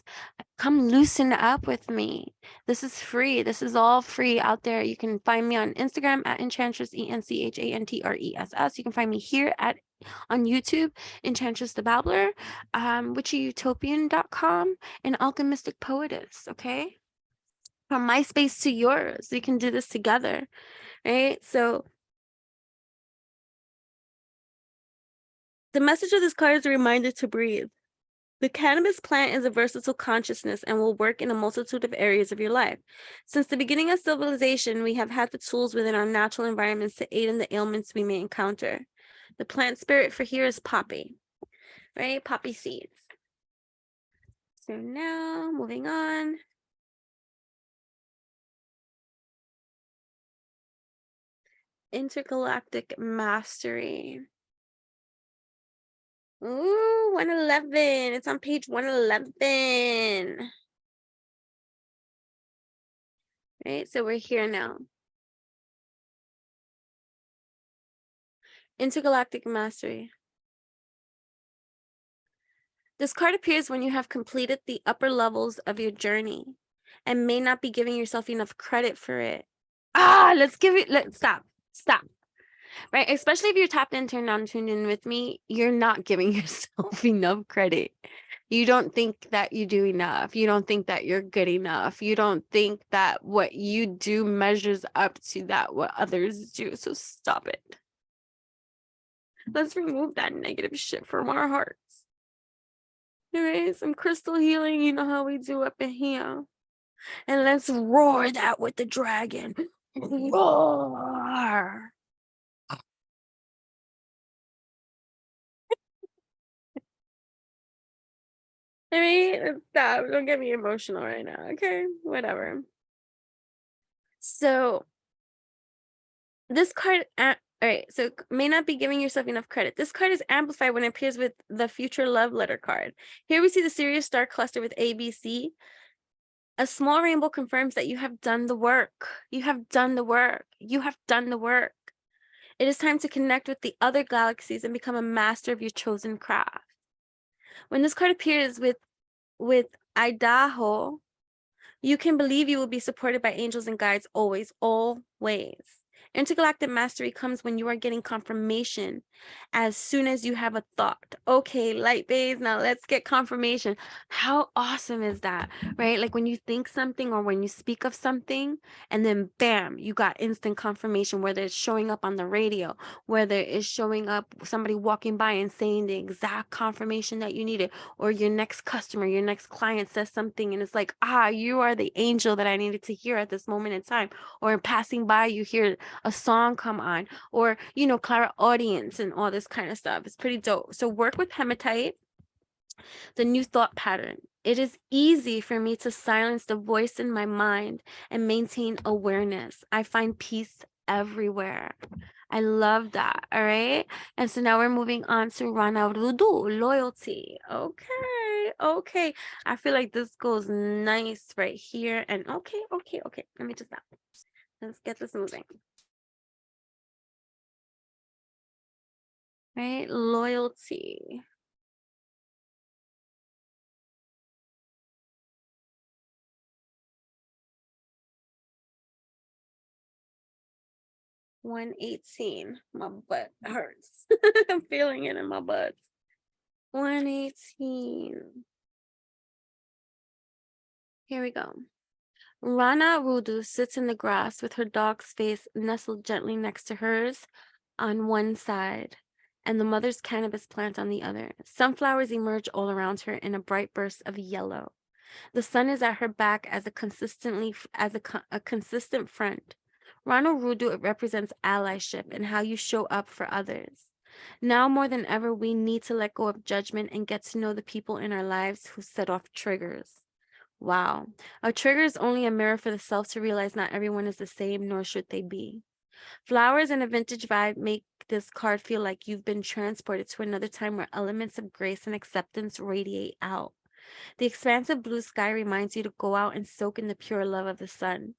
Come loosen up with me. This is free. This is all free out there. You can find me on Instagram at Enchantress, ENCHANTRESS. You can find me here on YouTube, Enchantress the Babbler, witchyutopian.com, and Alchemistic Poetess, okay? From my space to yours. We can do this together, right? So the message of this card is a reminder to breathe. The cannabis plant is a versatile consciousness and will work in a multitude of areas of your life. Since the beginning of civilization, we have had the tools within our natural environments to aid in the ailments we may encounter. The plant spirit for here is poppy, right? Poppy seeds. So now, moving on. Intergalactic Mastery. Ooh, 111. It's on page 111. Right, so we're here now. Intergalactic Mastery. This card appears when you have completed the upper levels of your journey and may not be giving yourself enough credit for it. Stop. Right, especially if you're tapped in, turned on, tuned in with me, you're not giving yourself enough credit. You don't think that you do enough. You don't think that you're good enough. You don't think that what you do measures up to that what others do. So stop it. Let's remove that negative shit from our hearts. All right, some crystal healing. You know how we do up in here. And let's roar that with the dragon. Roar. I mean, stop. Don't get me emotional right now. Okay, whatever. So this card, all right, so may not be giving yourself enough credit. This card is amplified when it appears with the future love letter card. Here we see the Sirius star cluster with ABC. A small rainbow confirms that you have done the work. You have done the work. You have done the work. It is time to connect with the other galaxies and become a master of your chosen craft. When this card appears with Idaho, you can believe you will be supported by angels and guides always. Intergalactic mastery comes when you are getting confirmation as soon as you have a thought. Okay, light bays, now let's get confirmation. How awesome is that, right? Like when you think something or when you speak of something and then bam, you got instant confirmation, whether it's showing up on the radio, whether it's showing up somebody walking by and saying the exact confirmation that you needed, or your next customer, your next client says something and it's like, you are the angel that I needed to hear at this moment in time. Or in passing by, you hear a song come on, or, you know, Clara audience and all this kind of stuff. It's pretty dope. So work with hematite, the new thought pattern. It is easy for me to silence the voice in my mind and maintain awareness. I find peace everywhere. I love that. All right. And so now we're moving on to Rana Rudu, loyalty. Okay. Okay. I feel like this goes nice right here. And okay. Let me just stop. Let's get this moving. Right? Loyalty. $118. My butt hurts. I'm feeling it in my butt. $118. Here we go. Rana Rudu sits in the grass with her dog's face nestled gently next to hers on one side and the mother's cannabis plant on the other. Sunflowers emerge all around her in a bright burst of yellow. The sun is at her back as a consistent friend. Rana Rudu represents allyship and how you show up for others. Now more than ever, we need to let go of judgment and get to know the people in our lives who set off triggers. Wow. A trigger is only a mirror for the self to realize not everyone is the same, nor should they be. Flowers and a vintage vibe make this card feel like you've been transported to another time where elements of grace and acceptance radiate out. The expansive blue sky reminds you to go out and soak in the pure love of the sun,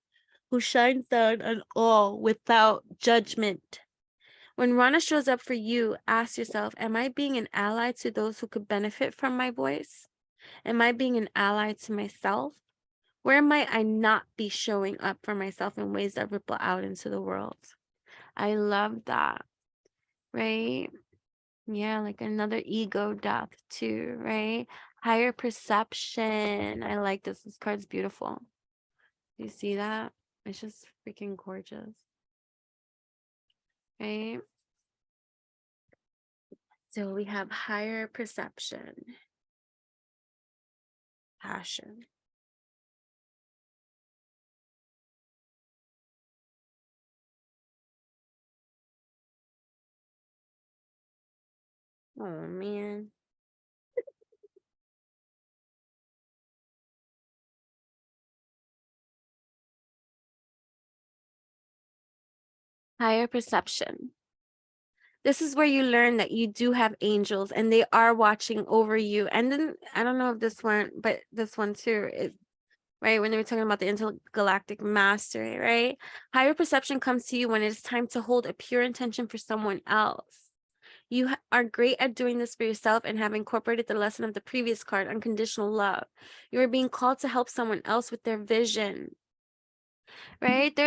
who shines down on all without judgment. When Rana shows up for you, ask yourself, am I being an ally to those who could benefit from my voice? Am I being an ally to myself? Where might I not be showing up for myself in ways that ripple out into the world? I love that, right? Yeah, like another ego death too, right? Higher perception. I like this. This card's beautiful. You see that? It's just freaking gorgeous, right? So we have higher perception, passion. Oh man. Higher perception. This is where you learn that you do have angels and they are watching over you. And then I don't know if this one, but this one too is right when they were talking about the intergalactic mastery, right? Higher perception comes to you when it's time to hold a pure intention for someone else. You are great at doing this for yourself and have incorporated the lesson of the previous card, unconditional love. You are being called to help someone else with their vision, right?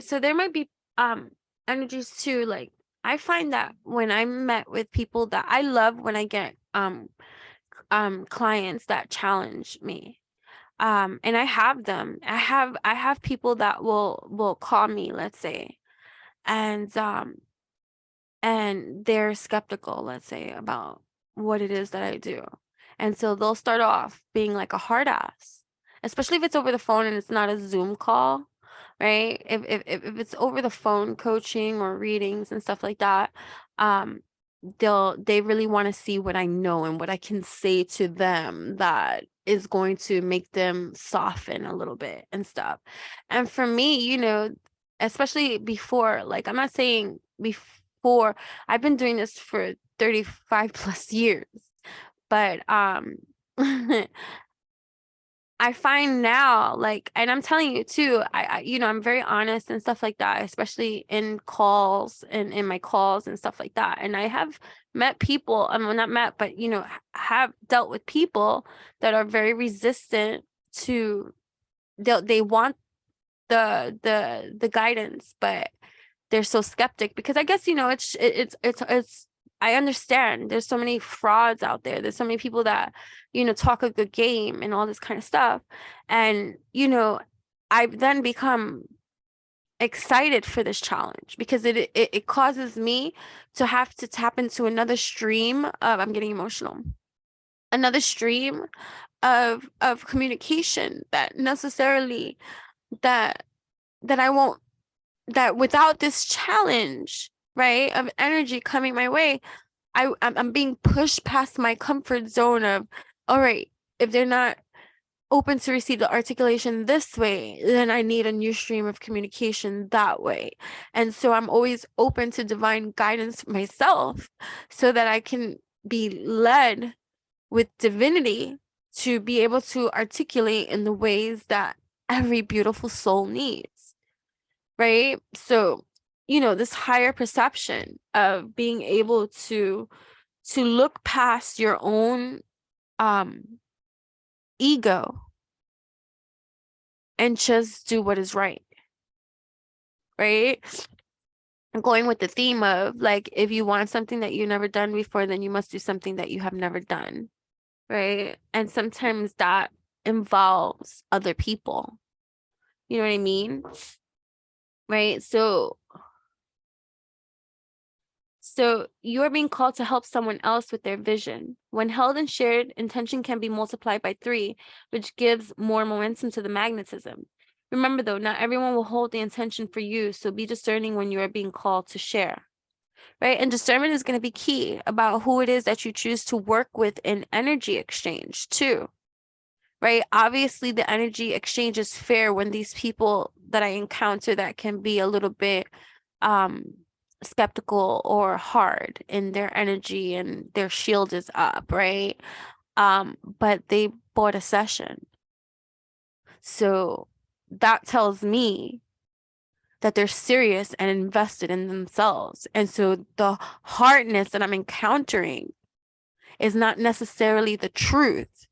So there might be energies too. Like I find that when I'm met with people that I love, when I get clients that challenge me, and I have them. I have people that will call me, let's say, and they're skeptical, let's say, about what it is that I do. And so they'll start off being like a hard ass, especially if it's over the phone and it's not a Zoom call, right? If it's over the phone coaching or readings and stuff like that, they really want to see what I know and what I can say to them that is going to make them soften a little bit and stuff. And for me, you know, especially before, like I'm not saying before, I've been doing this for 35 plus years, but I find now, like, and I'm telling you too, you know, I'm very honest and stuff like that, especially in calls and in my calls and stuff like that. And I have met people, I mean, not met, but, you know, have dealt with people that are very resistant to, they want the guidance, but they're so skeptic because I guess, you know, it's I understand there's so many frauds out there. There's so many people that, you know, talk a good game and all this kind of stuff. And, you know, I've then become excited for this challenge because it causes me to have to tap into another stream of, I'm getting emotional, another stream of communication that necessarily that I won't that without this challenge, right, of energy coming my way, I'm being pushed past my comfort zone of, all right, if they're not open to receive the articulation this way, then I need a new stream of communication that way. And so I'm always open to divine guidance myself so that I can be led with divinity to be able to articulate in the ways that every beautiful soul needs, right? So, this higher perception of being able to look past your own ego and just do what is right, right? Going with the theme of, like, if you want something that you've never done before, then you must do something that you have never done, right? And sometimes that involves other people. You know what I mean? Right? So you are being called to help someone else with their vision. When held and shared, intention can be multiplied by 3, which gives more momentum to the magnetism. Remember, though, not everyone will hold the intention for you, so be discerning when you are being called to share, right? And discernment is going to be key about who it is that you choose to work with in energy exchange, too, right? Obviously, the energy exchange is fair when these people that I encounter that can be a little bit skeptical or hard in their energy and their shield is up, right? But they bought a session. So that tells me that they're serious and invested in themselves. And so the hardness that I'm encountering is not necessarily the truth.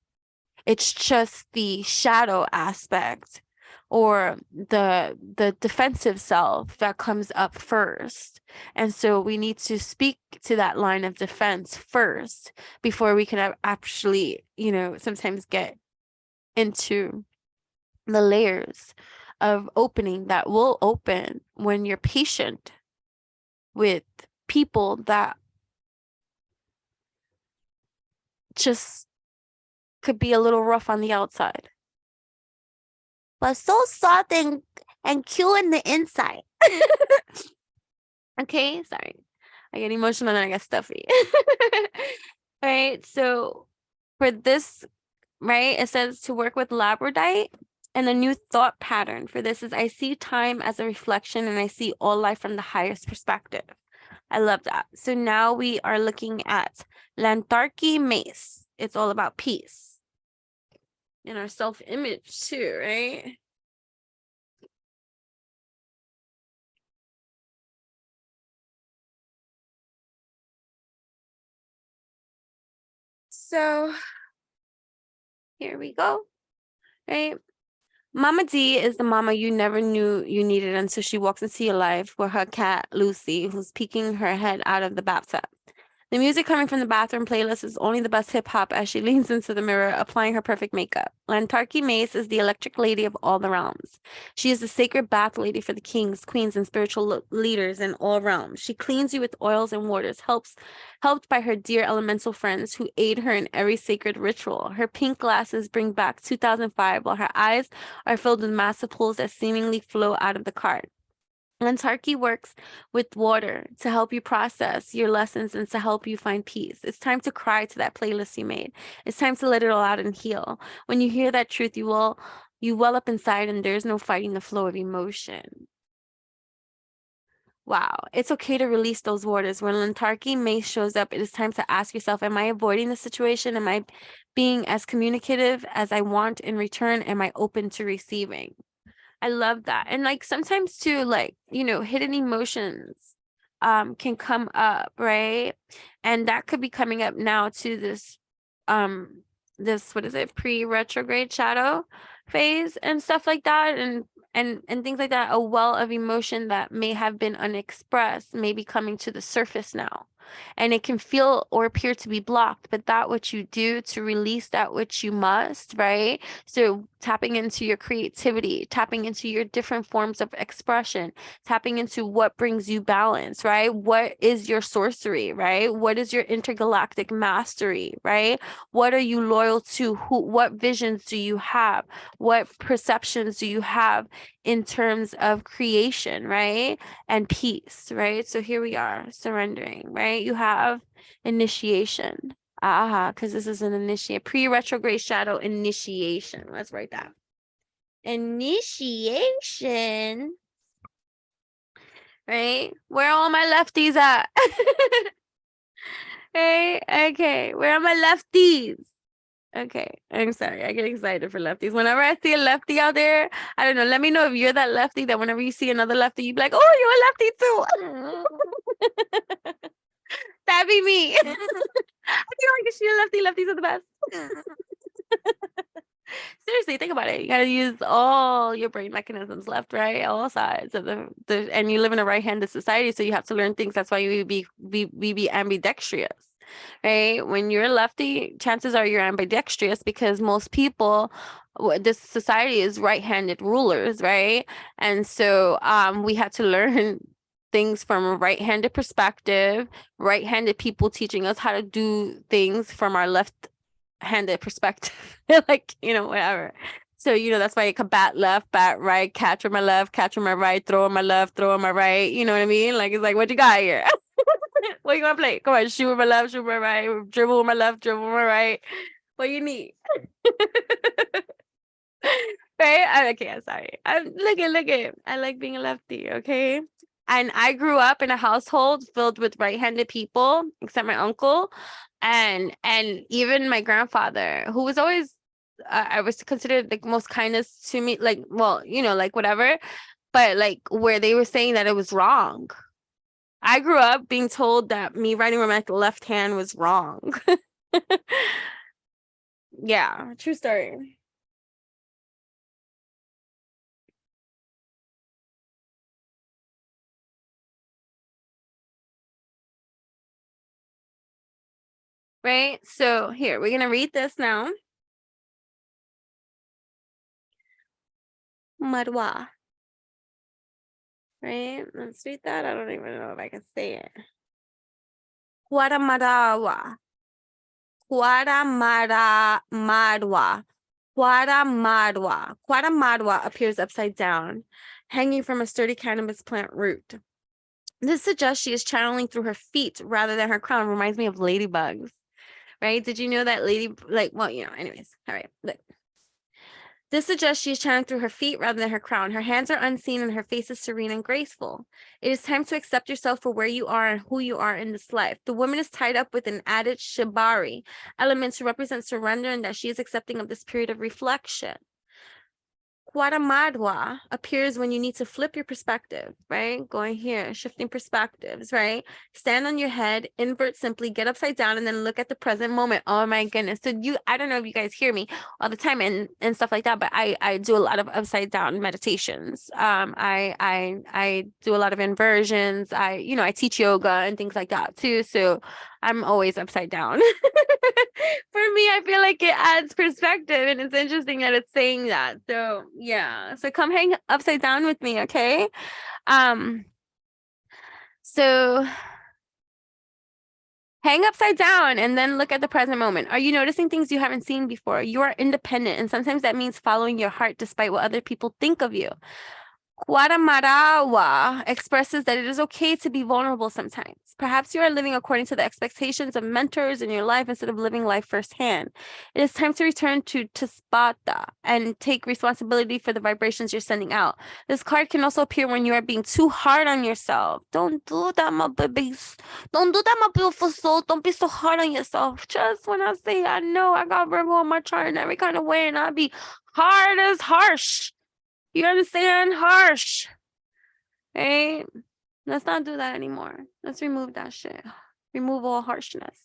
It's just the shadow aspect or the defensive self that comes up first. And so we need to speak to that line of defense first before we can actually, sometimes get into the layers of opening that will open when you're patient with people that just could be a little rough on the outside, but so soft and cute in the inside. Okay, sorry. I get emotional and I get stuffy. Right, so for this, right, it says to work with labradorite, and the new thought pattern for this is I see time as a reflection and I see all life from the highest perspective. I love that. So now we are looking at Lantarki Mace. It's all about peace and our self-image too, right? So here we go, right? Mama D is the mama you never knew you needed until she walks into your life with her cat, Lucy, who's peeking her head out of the bathtub. The music coming from the bathroom playlist is only the best hip-hop as she leans into the mirror, applying her perfect makeup. Lantarki Mace is the electric lady of all the realms. She is the sacred bath lady for the kings, queens, and spiritual leaders in all realms. She cleans you with oils and waters, helped by her dear elemental friends who aid her in every sacred ritual. Her pink glasses bring back 2005, while her eyes are filled with massive pools that seemingly flow out of the card. Lantarki works with water to help you process your lessons and to help you find peace. It's time to cry to that playlist you made. It's time to let it all out and heal. When you hear that truth, you well up inside and there's no fighting the flow of emotion. Wow, it's okay to release those waters. When Lantarki Mace shows up, it is time to ask yourself, am I avoiding the situation? Am I being as communicative as I want in return? Am I open to receiving? I love that. And like sometimes too, like, hidden emotions can come up, right? And that could be coming up now to this what is it, pre-retrograde shadow phase and stuff like that, and things like that. A well of emotion that may have been unexpressed may be coming to the surface now. and it can feel or appear to be blocked, but that what you do to release that which you must, right? So tapping into your creativity, tapping into your different forms of expression, tapping into what brings you balance, right? What is your sorcery, right? What is your intergalactic mastery, right? What are you loyal to? What visions do you have? What perceptions do you have in terms of creation, right? And peace, right? So here we are, surrendering, right? You have initiation. Because this is an initiate, pre-retrograde shadow initiation. Let's write that. Initiation. Right? Where are all my lefties at? Right? Okay. Where are my lefties? Okay. I'm sorry. I get excited for lefties. Whenever I see a lefty out there, I don't know. Let me know if you're that lefty that whenever you see another lefty, you be like, oh, you're a lefty too. That'd be me. I feel like she a lefty. Lefties are the best. Seriously, think about it. You gotta use all your brain mechanisms, left, right, all sides of the and you live in a right-handed society, so you have to learn things. That's why we be ambidextrous, right? When you're a lefty, chances are you're ambidextrous because most people, this society is right-handed rulers, right? And so we had to learn things from a right-handed perspective, right-handed people teaching us how to do things from our left-handed perspective. Like, whatever. So, that's why you can bat left, bat right, catch with my left, catch with my right, throw with my left, throw with my right. You know what I mean? Like, it's like, what you got here? What you want to play? Come on, shoot with my left, shoot with my right, dribble with my left, dribble with my right. What you need? Right? Okay, I'm sorry. Look it. I like being a lefty, okay? And I grew up in a household filled with right-handed people, except my uncle, and even my grandfather, who was always I was considered the most kindest to me, like, well, like whatever, but like where they were saying that it was wrong. I grew up being told that me writing with my left hand was wrong. Yeah, true story. Right? So here, we're gonna read this now. Marwa. Right? Let's read that. I don't even know if I can say it. Guaramarawa. Guaramarwa. Guaramarwa appears upside down, hanging from a sturdy cannabis plant root. This suggests she is channeling through her feet rather than her crown. Reminds me of ladybugs, right? Did you know that anyways. All right, look. This suggests she is channeling through her feet rather than her crown. Her hands are unseen and her face is serene and graceful. It is time to accept yourself for where you are and who you are in this life. The woman is tied up with an added shibari element to represent surrender and that she is accepting of this period of reflection. Guaramadwa appears when you need to flip your perspective, right? Going here, shifting perspectives, right? Stand on your head, invert simply, get upside down, and then look at the present moment. Oh my goodness. So I don't know if you guys hear me all the time and stuff like that, but I do a lot of upside down meditations. I do a lot of inversions. I teach yoga and things like that too. So I'm always upside down. For me, I feel like it adds perspective, and it's interesting that it's saying that. So yeah, so come hang upside down with me, okay? So hang upside down and then look at the present moment. Are you noticing things you haven't seen before? You are independent, and sometimes that means following your heart despite what other people think of you. Guaramarawa expresses that it is okay to be vulnerable sometimes. Perhaps you are living according to the expectations of mentors in your life instead of living life firsthand. It is time to return to Tisbata and take responsibility for the vibrations you're sending out. This card can also appear when you are being too hard on yourself. Don't do that, my babies. Don't do that, my beautiful soul. Don't be so hard on yourself. Just when I say I know I got Virgo on my chart in every kind of way, and I be hard as harsh. You understand? Harsh. Right? Let's not do that anymore. Let's remove that shit. Remove all harshness.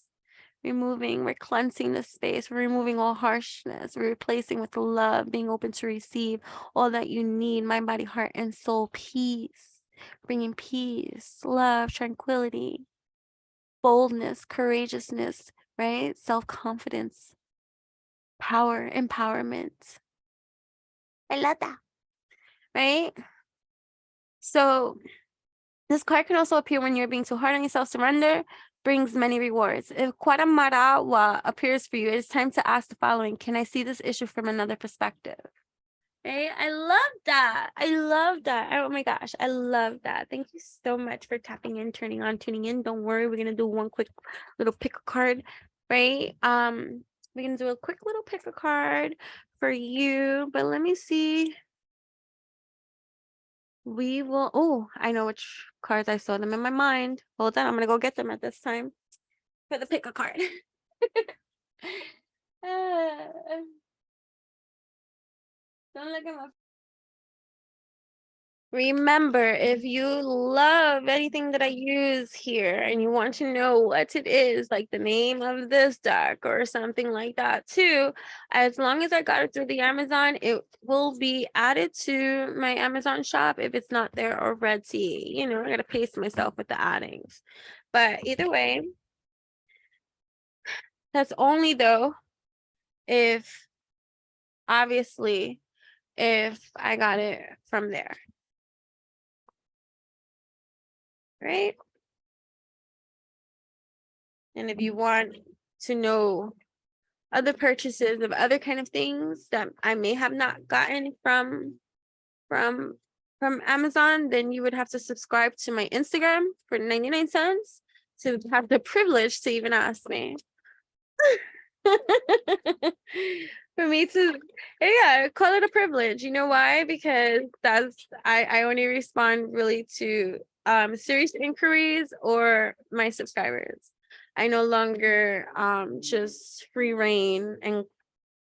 We're cleansing the space. We're removing all harshness. We're replacing with love, being open to receive all that you need, mind, body, heart, and soul. Peace. Bringing peace, love, tranquility, boldness, courageousness, right? Self-confidence, power, empowerment. I love that, right? So this card can also appear when you're being too hard on yourself. Surrender brings many rewards. If Kwaramarawa appears for you, it's time to ask the following. Can I see this issue from another perspective? Right? I love that. I love that. Oh my gosh. I love that. Thank you so much for tapping in, turning on, tuning in. Don't worry. We're going to do one quick little pick a card, right? We're going to do a quick little pick a card for you, but let me see. We will, oh, I know which cards. I saw them in my mind. Hold on. I'm going to go get them at this time for the pick a card. Don't look at my. Remember, if you love anything that I use here and you want to know what it is, like the name of this deck or something like that too, as long as I got it through the Amazon, it will be added to my Amazon shop if it's not there already. You know, I gotta pace myself with the addings. But either way, that's only though if, obviously, if I got it from there. Right? And if you want to know other purchases of other kind of things that I may have not gotten from Amazon, then you would have to subscribe to my Instagram for 99 cents to have the privilege to even ask me. For me to, yeah, call it a privilege. You know why? Because I only respond really to serious inquiries or my subscribers. I no longer just free reign and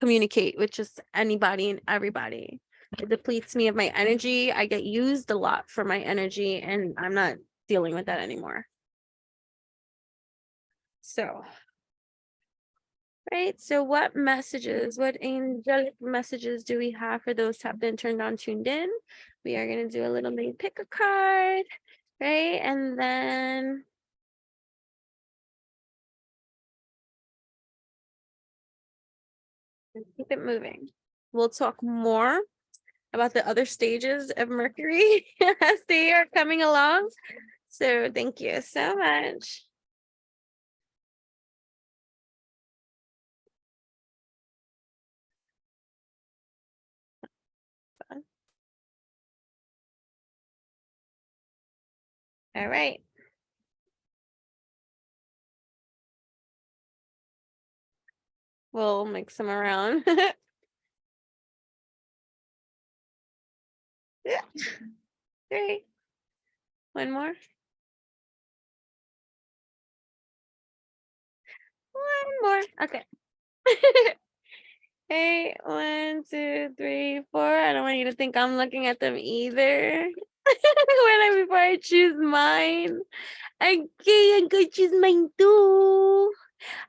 communicate with just anybody and everybody. It depletes me of my energy. I get used a lot for my energy, and I'm not dealing with that anymore. So, right. So what messages, what angelic messages do we have for those tapped in, turned on, tuned in? We are going to do a little mini pick a card, right? And then keep it moving. We'll talk more about the other stages of Mercury as they are coming along. So thank you so much. All right. We'll mix them around. Yeah. 3. One more. One more. Okay. Hey, 1, 2, 3, 4. I don't want you to think I'm looking at them either. Before I choose mine. Okay, I'm gonna choose mine too.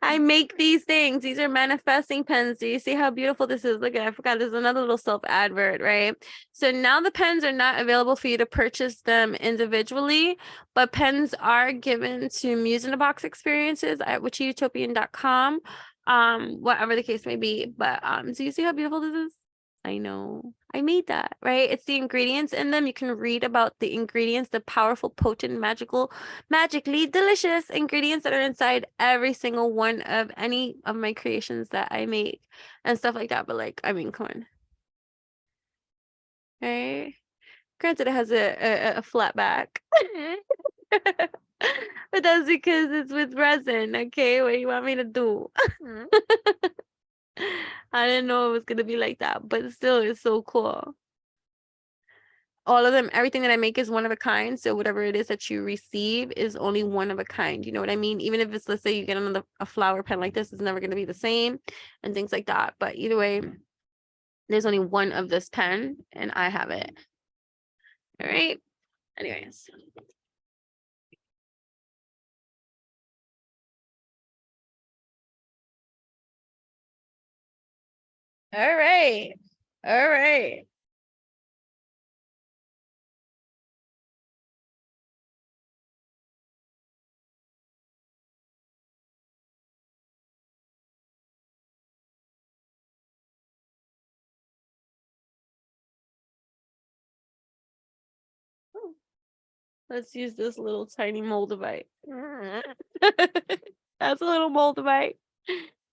I make these things. These are manifesting pens. Do you see how beautiful this is? Look at it. I forgot there's another little self advert, right? So now the pens are not available for you to purchase them individually, but pens are given to Muse in a Box experiences at witchyutopian.com. Whatever the case may be. But do you see how beautiful this is? I know. I made that, right? It's the ingredients in them. You can read about the ingredients, the powerful, potent, magically delicious ingredients that are inside every single one of any of my creations that I make and stuff like that. But like, I mean, come on. Right? Granted, it has a flat back. But that's because it's with resin, okay? What do you want me to do? I didn't know it was gonna be like that, but still, it's so cool. All of them, everything that I make is one of a kind. So whatever it is that you receive is only one of a kind. You know what I mean? Even if it's, let's say you get a flower pen like this, it's never going to be the same and things like that. But either way, there's only one of this pen and I have it. All right. Anyways. All right. All right. Let's use this little tiny moldavite. That's a little moldavite.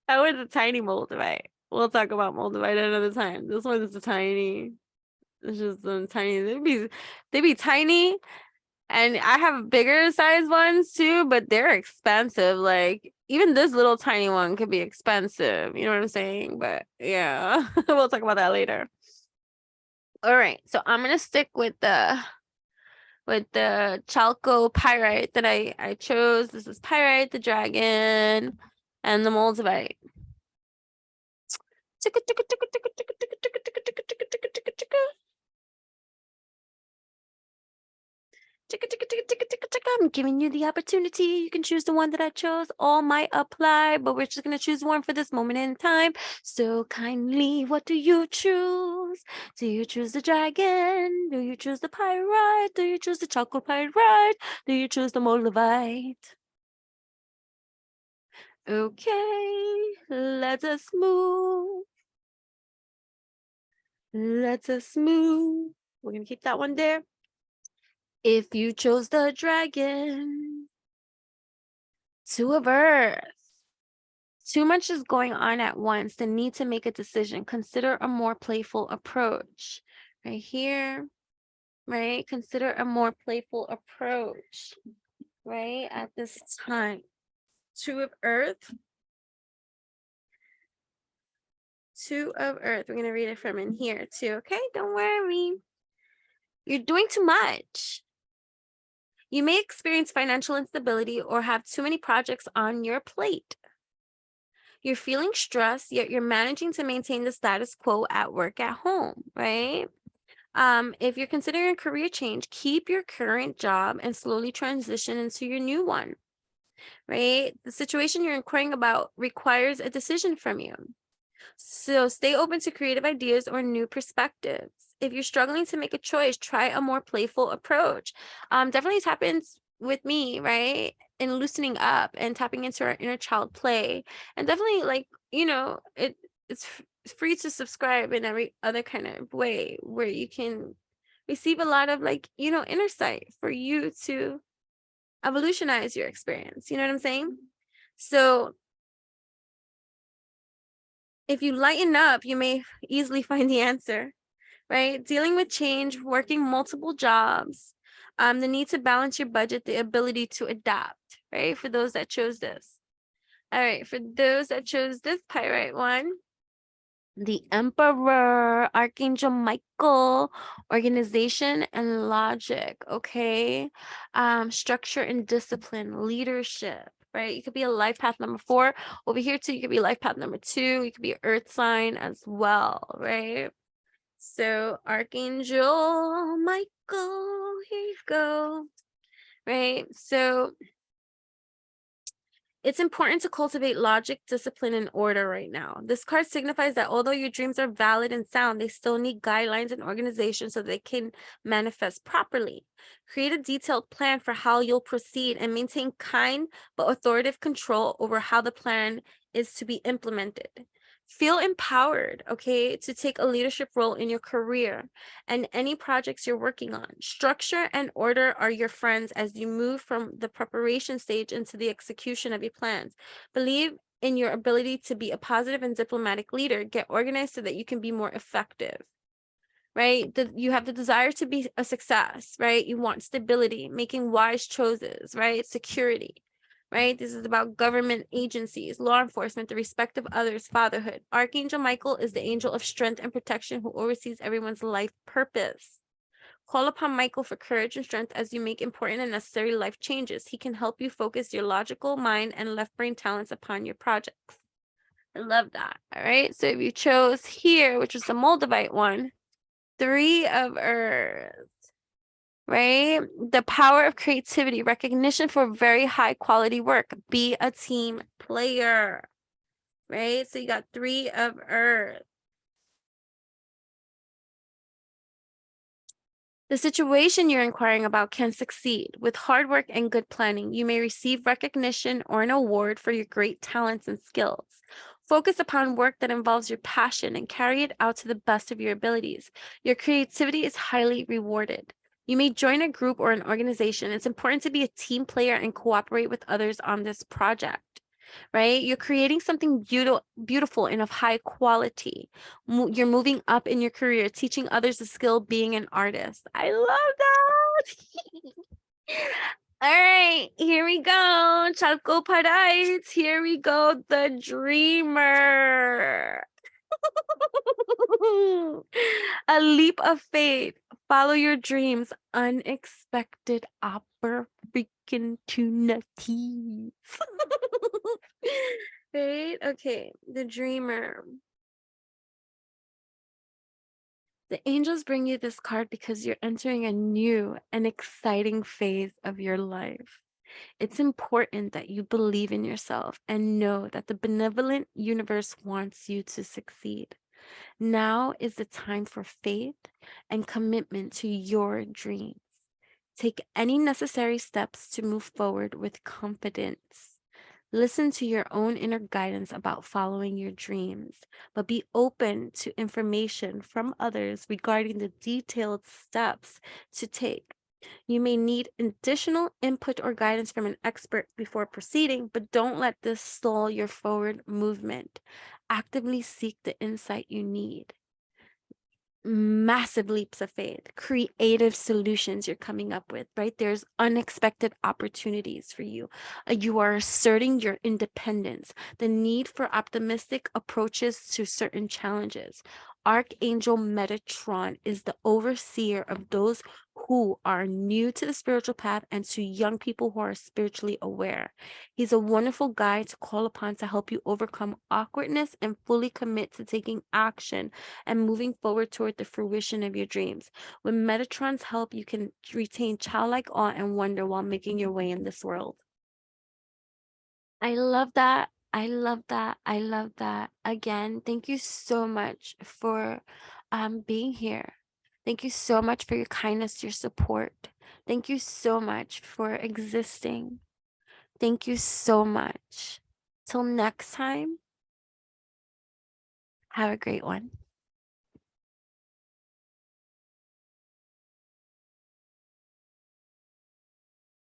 That was a tiny moldavite. We'll talk about moldavite another time. This one is a tiny. It's just a tiny. They be tiny, and I have bigger size ones too, but they're expensive. Like even this little tiny one could be expensive. You know what I'm saying? But yeah, we'll talk about that later. All right, so I'm gonna stick with the chalcopyrite that I chose. This is pyrite, the dragon, and the moldavite. I'm giving you the opportunity. You can choose the one that I chose. All might apply, but we're just going to choose one for this moment in time. So kindly, what do you choose? Do you choose the dragon? Do you choose the pyrite? Do you choose the chalcopyrite? Do you choose the moldavite? Okay, let us move. Let us move. We're going to keep that one there. If you chose the dragon, Two of Earth. Too much is going on at once. The need to make a decision. Consider a more playful approach. Right here, right? Consider a more playful approach, right? At this time. Two of Earth. Two of Earth. We're going to read it from in here too, okay? Don't worry. You're doing too much. You may experience financial instability or have too many projects on your plate. You're feeling stressed, yet you're managing to maintain the status quo at work, at home, right? If you're considering a career change, keep your current job and slowly transition into your new one, right? The situation you're inquiring about requires a decision from you. So stay open to creative ideas or new perspectives. If you're struggling to make a choice, try a more playful approach. Definitely happens with me, right? In loosening up and tapping into our inner child play. And definitely, like, you know, it's free to subscribe in every other kind of way where you can receive a lot of, like, you know, inner sight for you to evolutionize your experience. You know what I'm saying? So if you lighten up, you may easily find the answer, right? Dealing with change, working multiple jobs, the need to balance your budget, the ability to adapt, right? For those that chose this. All right, for those that chose this pyrite one, the Emperor, Archangel Michael, organization and logic, okay? Structure and discipline, leadership, right? You could be a life path number 4. Over here too, you could be life path number 2. You could be earth sign as well, right? So Archangel Michael, here you go, right? So it's important to cultivate logic, discipline, and order right now. This card signifies that although your dreams are valid and sound, they still need guidelines and organization so they can manifest properly. Create a detailed plan for how you'll proceed and maintain kind but authoritative control over how the plan is to be implemented. Feel empowered, okay, to take a leadership role in your career and any projects you're working on. Structure and order are your friends as you move from the preparation stage into the execution of your plans. Believe in your ability to be a positive and diplomatic leader. Get organized so that you can be more effective, right? You have the desire to be a success, right? You want stability, making wise choices, right? Security. Right? This is about government agencies, law enforcement, the respect of others, fatherhood. Archangel Michael is the angel of strength and protection who oversees everyone's life purpose. Call upon Michael for courage and strength as you make important and necessary life changes. He can help you focus your logical mind and left brain talents upon your projects. I love that. All right. So if you chose here, which was the Moldavite one, 3 of Earth. Right? The power of creativity, recognition for very high quality work. Be a team player, right? So you got 3 of Earth. The situation you're inquiring about can succeed. With hard work and good planning, you may receive recognition or an award for your great talents and skills. Focus upon work that involves your passion and carry it out to the best of your abilities. Your creativity is highly rewarded. You may join a group or an organization. It's important to be a team player and cooperate with others on this project, right? You're creating something beautiful and of high quality. You're moving up in your career, teaching others the skill being an artist. I love that. All right, here we go. Chalcopyrites. Here we go. The dreamer. A leap of faith. Follow your dreams. Unexpected opportunities. Right? Okay. The dreamer. The angels bring you this card because you're entering a new and exciting phase of your life. It's important that you believe in yourself and know that the benevolent universe wants you to succeed. Now is the time for faith and commitment to your dreams. Take any necessary steps to move forward with confidence. Listen to your own inner guidance about following your dreams, but be open to information from others regarding the detailed steps to take. You may need additional input or guidance from an expert before proceeding, but don't let this stall your forward movement. Actively seek the insight you need. Massive leaps of faith, creative solutions you're coming up with, right? There's unexpected opportunities for you. You are asserting your independence, the need for optimistic approaches to certain challenges. Archangel Metatron is the overseer of those who are new to the spiritual path and to young people who are spiritually aware. He's a wonderful guide to call upon to help you overcome awkwardness and fully commit to taking action and moving forward toward the fruition of your dreams. With Metatron's help, you can retain childlike awe and wonder while making your way in this world. I love that. I love that. I love that. Again, thank you so much for being here. Thank you so much for your kindness, your support. Thank you so much for existing. Thank you so much. Till next time, have a great one.